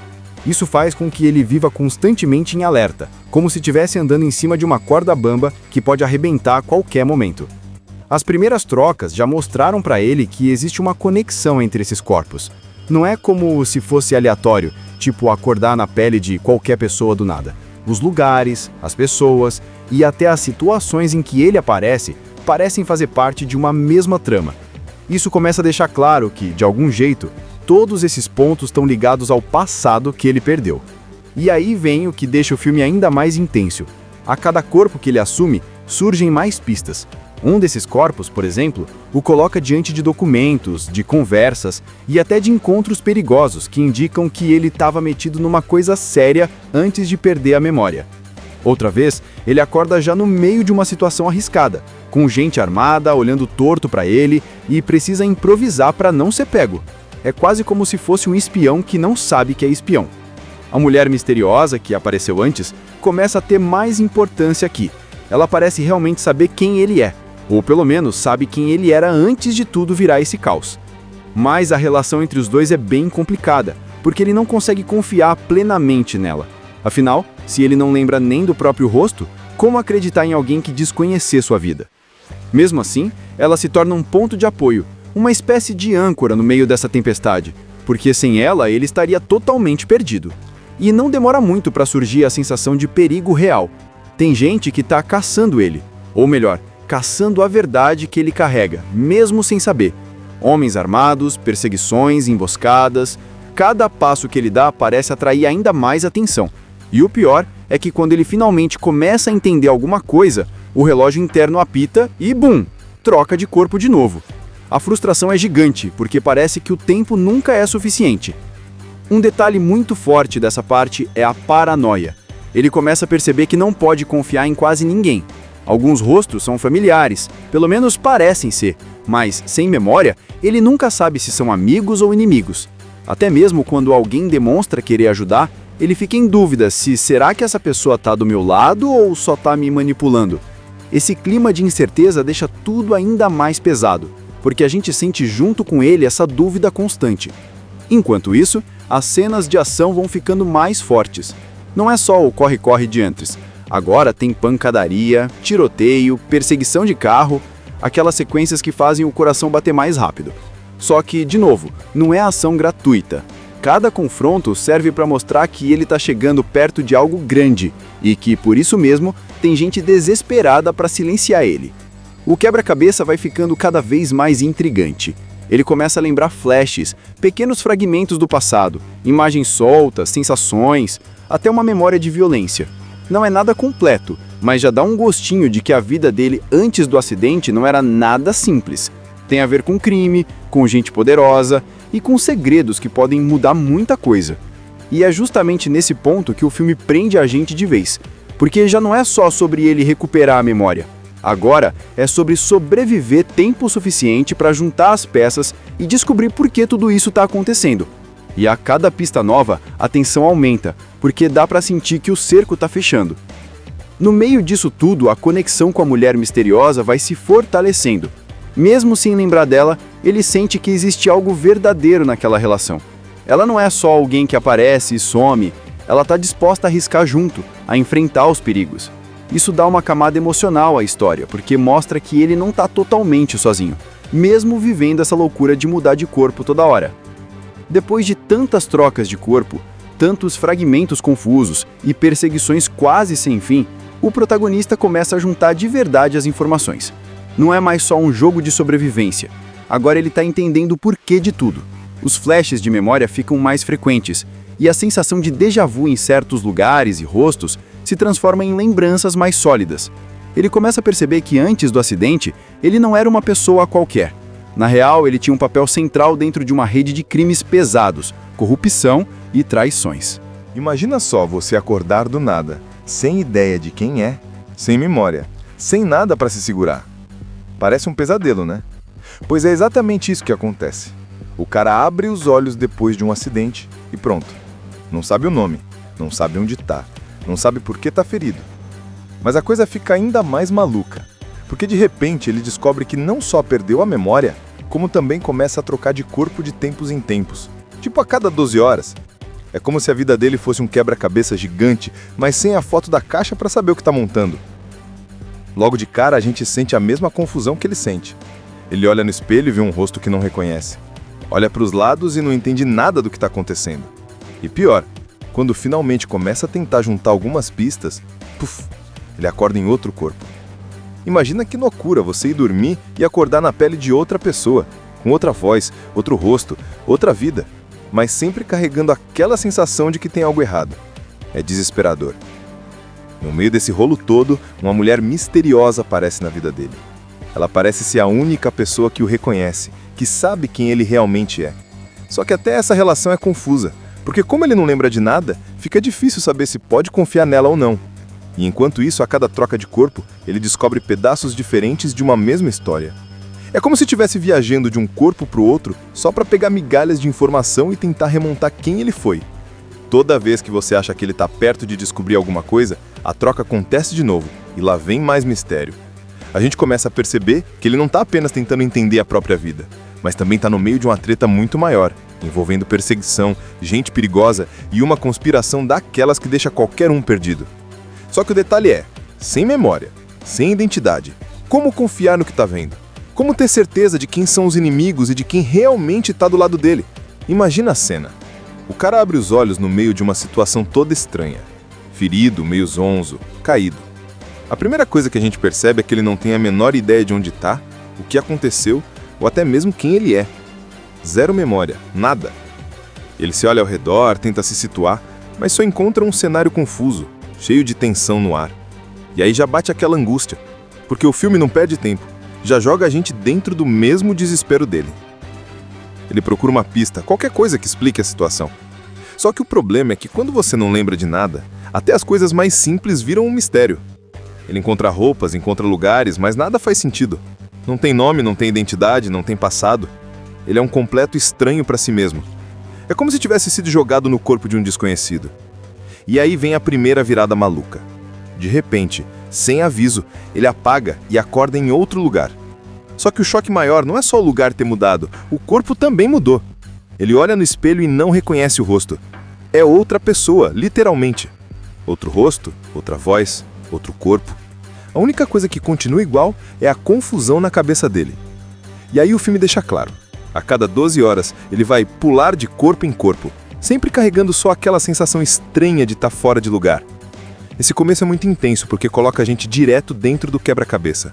Isso faz com que ele viva constantemente em alerta, como se estivesse andando em cima de uma corda bamba que pode arrebentar a qualquer momento. As primeiras trocas já mostraram para ele que existe uma conexão entre esses corpos. Não é como se fosse aleatório, tipo acordar na pele de qualquer pessoa do nada. Os lugares, as pessoas e até as situações em que ele aparece parecem fazer parte de uma mesma trama. Isso começa a deixar claro que, de algum jeito, todos esses pontos estão ligados ao passado que ele perdeu. E aí vem o que deixa o filme ainda mais intenso. A cada corpo que ele assume, surgem mais pistas. Um desses corpos, por exemplo, o coloca diante de documentos, de conversas e até de encontros perigosos que indicam que ele estava metido numa coisa séria antes de perder a memória. Outra vez, ele acorda já no meio de uma situação arriscada, com gente armada olhando torto para ele e precisa improvisar para não ser pego. É quase como se fosse um espião que não sabe que é espião. A mulher misteriosa, que apareceu antes, começa a ter mais importância aqui. Ela parece realmente saber quem ele é, ou pelo menos sabe quem ele era antes de tudo virar esse caos. Mas a relação entre os dois é bem complicada, porque ele não consegue confiar plenamente nela. Afinal, se ele não lembra nem do próprio rosto, como acreditar em alguém que diz conhecer sua vida? Mesmo assim, ela se torna um ponto de apoio, uma espécie de âncora no meio dessa tempestade, porque sem ela ele estaria totalmente perdido. E não demora muito para surgir a sensação de perigo real. Tem gente que está caçando ele, ou melhor, caçando a verdade que ele carrega, mesmo sem saber. Homens armados, perseguições, emboscadas. Cada passo que ele dá parece atrair ainda mais atenção. E o pior é que quando ele finalmente começa a entender alguma coisa, o relógio interno apita e, bum, troca de corpo de novo. A frustração é gigante, porque parece que o tempo nunca é suficiente. Um detalhe muito forte dessa parte é a paranoia. Ele começa a perceber que não pode confiar em quase ninguém. Alguns rostos são familiares, pelo menos parecem ser, mas, sem memória, ele nunca sabe se são amigos ou inimigos. Até mesmo quando alguém demonstra querer ajudar, ele fica em dúvida se será que essa pessoa está do meu lado ou só está me manipulando. Esse clima de incerteza deixa tudo ainda mais pesado, porque a gente sente junto com ele essa dúvida constante. Enquanto isso, as cenas de ação vão ficando mais fortes. Não é só o corre-corre diantres. Agora tem pancadaria, tiroteio, perseguição de carro, aquelas sequências que fazem o coração bater mais rápido. Só que, de novo, não é ação gratuita. Cada confronto serve para mostrar que ele está chegando perto de algo grande e que, por isso mesmo, tem gente desesperada para silenciar ele. O quebra-cabeça vai ficando cada vez mais intrigante. Ele começa a lembrar flashes, pequenos fragmentos do passado, imagens soltas, sensações, até uma memória de violência. Não é nada completo, mas já dá um gostinho de que a vida dele antes do acidente não era nada simples. Tem a ver com crime, com gente poderosa e com segredos que podem mudar muita coisa. E é justamente nesse ponto que o filme prende a gente de vez, porque já não é só sobre ele recuperar a memória. Agora é sobre sobreviver tempo suficiente para juntar as peças e descobrir por que tudo isso está acontecendo. E a cada pista nova, a tensão aumenta, porque dá para sentir que o cerco está fechando. No meio disso tudo, a conexão com a mulher misteriosa vai se fortalecendo. Mesmo sem lembrar dela, ele sente que existe algo verdadeiro naquela relação. Ela não é só alguém que aparece e some, ela está disposta a arriscar junto, a enfrentar os perigos. Isso dá uma camada emocional à história, porque mostra que ele não está totalmente sozinho, mesmo vivendo essa loucura de mudar de corpo toda hora. Depois de tantas trocas de corpo, tantos fragmentos confusos e perseguições quase sem fim, o protagonista começa a juntar de verdade as informações. Não é mais só um jogo de sobrevivência. Agora ele está entendendo o porquê de tudo. Os flashes de memória ficam mais frequentes, e a sensação de déjà vu em certos lugares e rostos se transforma em lembranças mais sólidas. Ele começa a perceber que antes do acidente, ele não era uma pessoa qualquer. Na real, ele tinha um papel central dentro de uma rede de crimes pesados, corrupção e traições. Imagina só você acordar do nada, sem ideia de quem é, sem memória, sem nada para se segurar. Parece um pesadelo, né? Pois é exatamente isso que acontece. O cara abre os olhos depois de um acidente e pronto. Não sabe o nome, não sabe onde tá, não sabe por que tá ferido. Mas a coisa fica ainda mais maluca, porque de repente ele descobre que não só perdeu a memória, como também começa a trocar de corpo de tempos em tempos, tipo a cada 12 horas. É como se a vida dele fosse um quebra-cabeça gigante, mas sem a foto da caixa para saber o que tá montando. Logo de cara a gente sente a mesma confusão que ele sente. Ele olha no espelho e vê um rosto que não reconhece. Olha para os lados e não entende nada do que está acontecendo. E pior, quando finalmente começa a tentar juntar algumas pistas, puf, ele acorda em outro corpo. Imagina que loucura você ir dormir e acordar na pele de outra pessoa, com outra voz, outro rosto, outra vida, mas sempre carregando aquela sensação de que tem algo errado. É desesperador. No meio desse rolo todo, uma mulher misteriosa aparece na vida dele. Ela parece ser a única pessoa que o reconhece, que sabe quem ele realmente é. Só que até essa relação é confusa, porque como ele não lembra de nada, fica difícil saber se pode confiar nela ou não. E enquanto isso, a cada troca de corpo, ele descobre pedaços diferentes de uma mesma história. É como se estivesse viajando de um corpo para o outro só para pegar migalhas de informação e tentar remontar quem ele foi. Toda vez que você acha que ele está perto de descobrir alguma coisa, a troca acontece de novo, e lá vem mais mistério. A gente começa a perceber que ele não está apenas tentando entender a própria vida, mas também está no meio de uma treta muito maior, envolvendo perseguição, gente perigosa e uma conspiração daquelas que deixa qualquer um perdido. Só que o detalhe é, sem memória, sem identidade, como confiar no que está vendo? Como ter certeza de quem são os inimigos e de quem realmente está do lado dele? Imagina a cena. O cara abre os olhos no meio de uma situação toda estranha. Ferido, meio zonzo, caído. A primeira coisa que a gente percebe é que ele não tem a menor ideia de onde está, o que aconteceu ou até mesmo quem ele é. Zero memória, nada. Ele se olha ao redor, tenta se situar, mas só encontra um cenário confuso, cheio de tensão no ar. E aí já bate aquela angústia, porque o filme não perde tempo, já joga a gente dentro do mesmo desespero dele. Ele procura uma pista, qualquer coisa que explique a situação. Só que o problema é que quando você não lembra de nada, até as coisas mais simples viram um mistério. Ele encontra roupas, encontra lugares, mas nada faz sentido. Não tem nome, não tem identidade, não tem passado. Ele é um completo estranho para si mesmo. É como se tivesse sido jogado no corpo de um desconhecido. E aí vem a primeira virada maluca. De repente, sem aviso, ele apaga e acorda em outro lugar. Só que o choque maior não é só o lugar ter mudado, o corpo também mudou. Ele olha no espelho e não reconhece o rosto. É outra pessoa, literalmente. Outro rosto, outra voz, outro corpo. A única coisa que continua igual é a confusão na cabeça dele. E aí o filme deixa claro. A cada 12 horas, ele vai pular de corpo em corpo, sempre carregando só aquela sensação estranha de estar fora de lugar. Esse começo é muito intenso porque coloca a gente direto dentro do quebra-cabeça.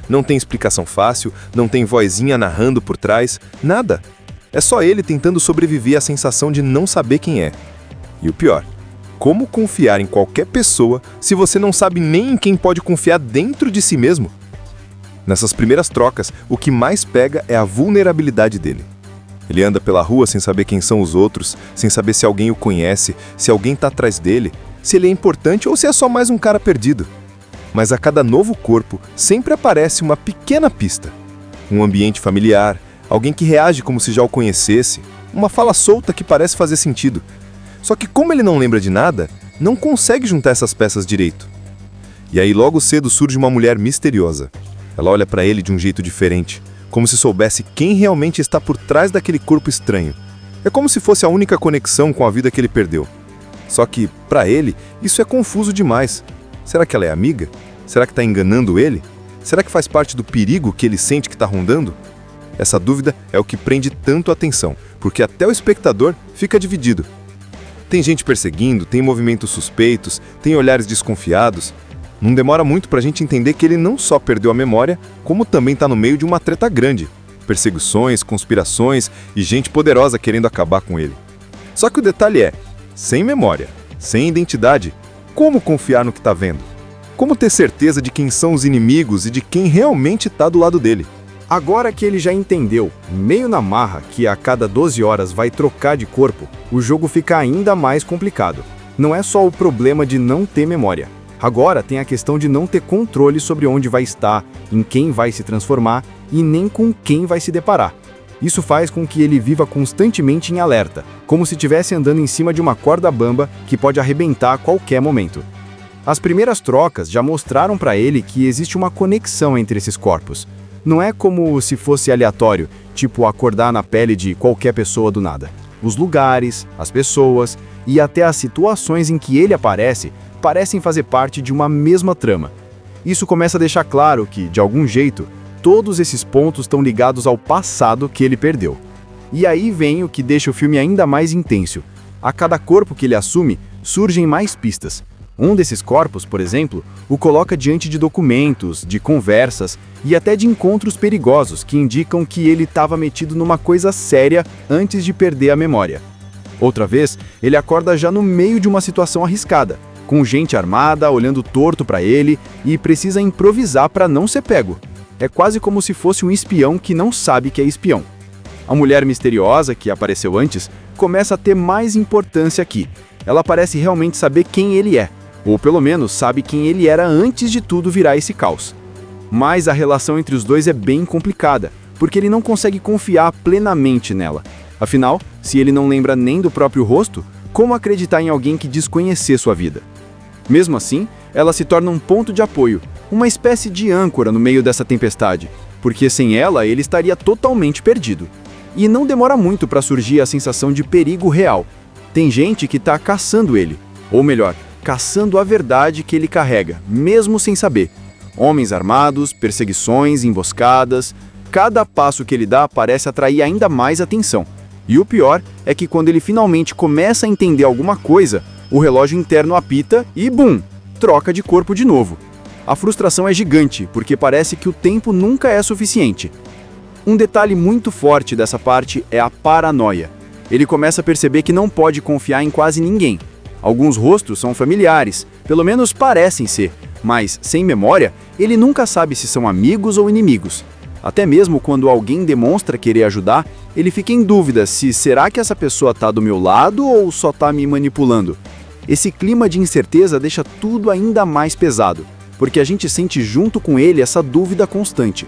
Não tem explicação fácil, não tem vozinha narrando por trás, nada. É só ele tentando sobreviver à sensação de não saber quem é. E o pior, como confiar em qualquer pessoa se você não sabe nem em quem pode confiar dentro de si mesmo? Nessas primeiras trocas, o que mais pega é a vulnerabilidade dele. Ele anda pela rua sem saber quem são os outros, sem saber se alguém o conhece, se alguém está atrás dele, se ele é importante ou se é só mais um cara perdido. Mas a cada novo corpo sempre aparece uma pequena pista. Um ambiente familiar, alguém que reage como se já o conhecesse, uma fala solta que parece fazer sentido. Só que como ele não lembra de nada, não consegue juntar essas peças direito. E aí logo cedo surge uma mulher misteriosa. Ela olha para ele de um jeito diferente, como se soubesse quem realmente está por trás daquele corpo estranho. É como se fosse a única conexão com a vida que ele perdeu. Só que, para ele, isso é confuso demais. Será que ela é amiga? Será que está enganando ele? Será que faz parte do perigo que ele sente que está rondando? Essa dúvida é o que prende tanto a atenção, porque até o espectador fica dividido. Tem gente perseguindo, tem movimentos suspeitos, tem olhares desconfiados. Não demora muito para a gente entender que ele não só perdeu a memória, como também está no meio de uma treta grande. Perseguições, conspirações e gente poderosa querendo acabar com ele. Só que o detalhe é, sem memória, sem identidade, como confiar no que está vendo? Como ter certeza de quem são os inimigos e de quem realmente está do lado dele? Agora que ele já entendeu, meio na marra, que a cada 12 horas vai trocar de corpo, o jogo fica ainda mais complicado. Não é só o problema de não ter memória. Agora tem a questão de não ter controle sobre onde vai estar, em quem vai se transformar e nem com quem vai se deparar. Isso faz com que ele viva constantemente em alerta, como se estivesse andando em cima de uma corda bamba que pode arrebentar a qualquer momento. As primeiras trocas já mostraram para ele que existe uma conexão entre esses corpos. Não é como se fosse aleatório, tipo acordar na pele de qualquer pessoa do nada. Os lugares, as pessoas e até as situações em que ele aparece parecem fazer parte de uma mesma trama. Isso começa a deixar claro que, de algum jeito, todos esses pontos estão ligados ao passado que ele perdeu. E aí vem o que deixa o filme ainda mais intenso. A cada corpo que ele assume, surgem mais pistas. Um desses corpos, por exemplo, o coloca diante de documentos, de conversas e até de encontros perigosos que indicam que ele estava metido numa coisa séria antes de perder a memória. Outra vez, ele acorda já no meio de uma situação arriscada, com gente armada olhando torto para ele e precisa improvisar para não ser pego. É quase como se fosse um espião que não sabe que é espião. A mulher misteriosa, que apareceu antes, começa a ter mais importância aqui. Ela parece realmente saber quem ele é, ou pelo menos sabe quem ele era antes de tudo virar esse caos. Mas a relação entre os dois é bem complicada, porque ele não consegue confiar plenamente nela. Afinal, se ele não lembra nem do próprio rosto, como acreditar em alguém que desconhecer sua vida? Mesmo assim, ela se torna um ponto de apoio, uma espécie de âncora no meio dessa tempestade, porque sem ela ele estaria totalmente perdido. E não demora muito para surgir a sensação de perigo real. Tem gente que está caçando ele, ou melhor, caçando a verdade que ele carrega, mesmo sem saber. Homens armados, perseguições, emboscadas, cada passo que ele dá parece atrair ainda mais atenção. E o pior é que quando ele finalmente começa a entender alguma coisa, o relógio interno apita e bum, troca de corpo de novo. A frustração é gigante, porque parece que o tempo nunca é suficiente. Um detalhe muito forte dessa parte é a paranoia. Ele começa a perceber que não pode confiar em quase ninguém. Alguns rostos são familiares, pelo menos parecem ser, mas, sem memória, ele nunca sabe se são amigos ou inimigos. Até mesmo quando alguém demonstra querer ajudar, ele fica em dúvida se será que essa pessoa está do meu lado ou só está me manipulando. Esse clima de incerteza deixa tudo ainda mais pesado, porque a gente sente junto com ele essa dúvida constante.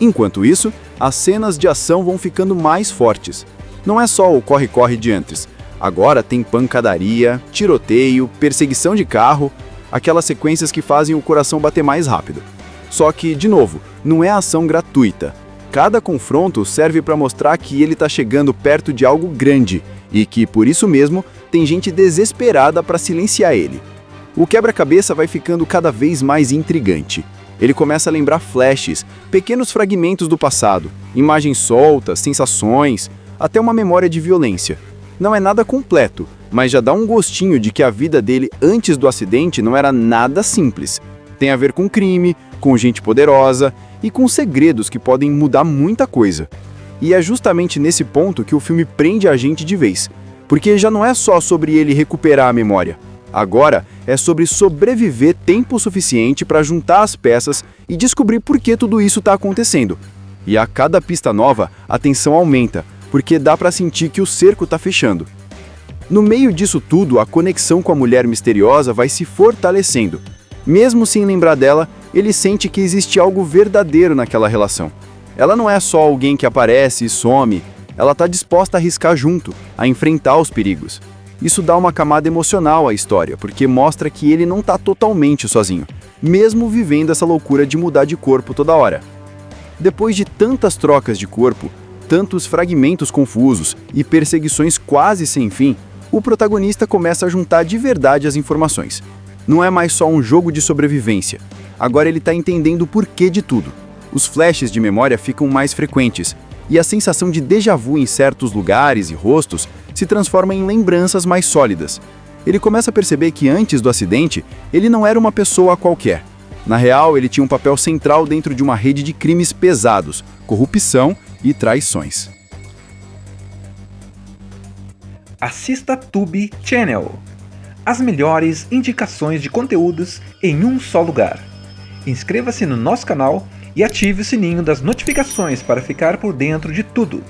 Enquanto isso, as cenas de ação vão ficando mais fortes. Não é só o corre-corre de antes. Agora tem pancadaria, tiroteio, perseguição de carro, aquelas sequências que fazem o coração bater mais rápido. Só que, de novo, não é ação gratuita. Cada confronto serve para mostrar que ele está chegando perto de algo grande e que, por isso mesmo, tem gente desesperada para silenciar ele. O quebra-cabeça vai ficando cada vez mais intrigante. Ele começa a lembrar flashes, pequenos fragmentos do passado, imagens soltas, sensações, até uma memória de violência. Não é nada completo, mas já dá um gostinho de que a vida dele antes do acidente não era nada simples. Tem a ver com crime, com gente poderosa e com segredos que podem mudar muita coisa. E é justamente nesse ponto que o filme prende a gente de vez, porque já não é só sobre ele recuperar a memória. Agora é sobre sobreviver tempo suficiente para juntar as peças e descobrir por que tudo isso está acontecendo. E a cada pista nova, a tensão aumenta, porque dá para sentir que o cerco está fechando. No meio disso tudo, a conexão com a mulher misteriosa vai se fortalecendo. Mesmo sem lembrar dela, ele sente que existe algo verdadeiro naquela relação. Ela não é só alguém que aparece e some, ela está disposta a arriscar junto, a enfrentar os perigos. Isso dá uma camada emocional à história, porque mostra que ele não está totalmente sozinho, mesmo vivendo essa loucura de mudar de corpo toda hora. Depois de tantas trocas de corpo, tantos fragmentos confusos e perseguições quase sem fim, o protagonista começa a juntar de verdade as informações. Não é mais só um jogo de sobrevivência. Agora ele está entendendo o porquê de tudo. Os flashes de memória ficam mais frequentes, e a sensação de déjà vu em certos lugares e rostos se transforma em lembranças mais sólidas. Ele começa a perceber que antes do acidente, ele não era uma pessoa qualquer. Na real, ele tinha um papel central dentro de uma rede de crimes pesados, corrupção e traições. Assista Tubi Channel. As melhores indicações de conteúdos em um só lugar. Inscreva-se no nosso canal e ative o sininho das notificações para ficar por dentro de tudo.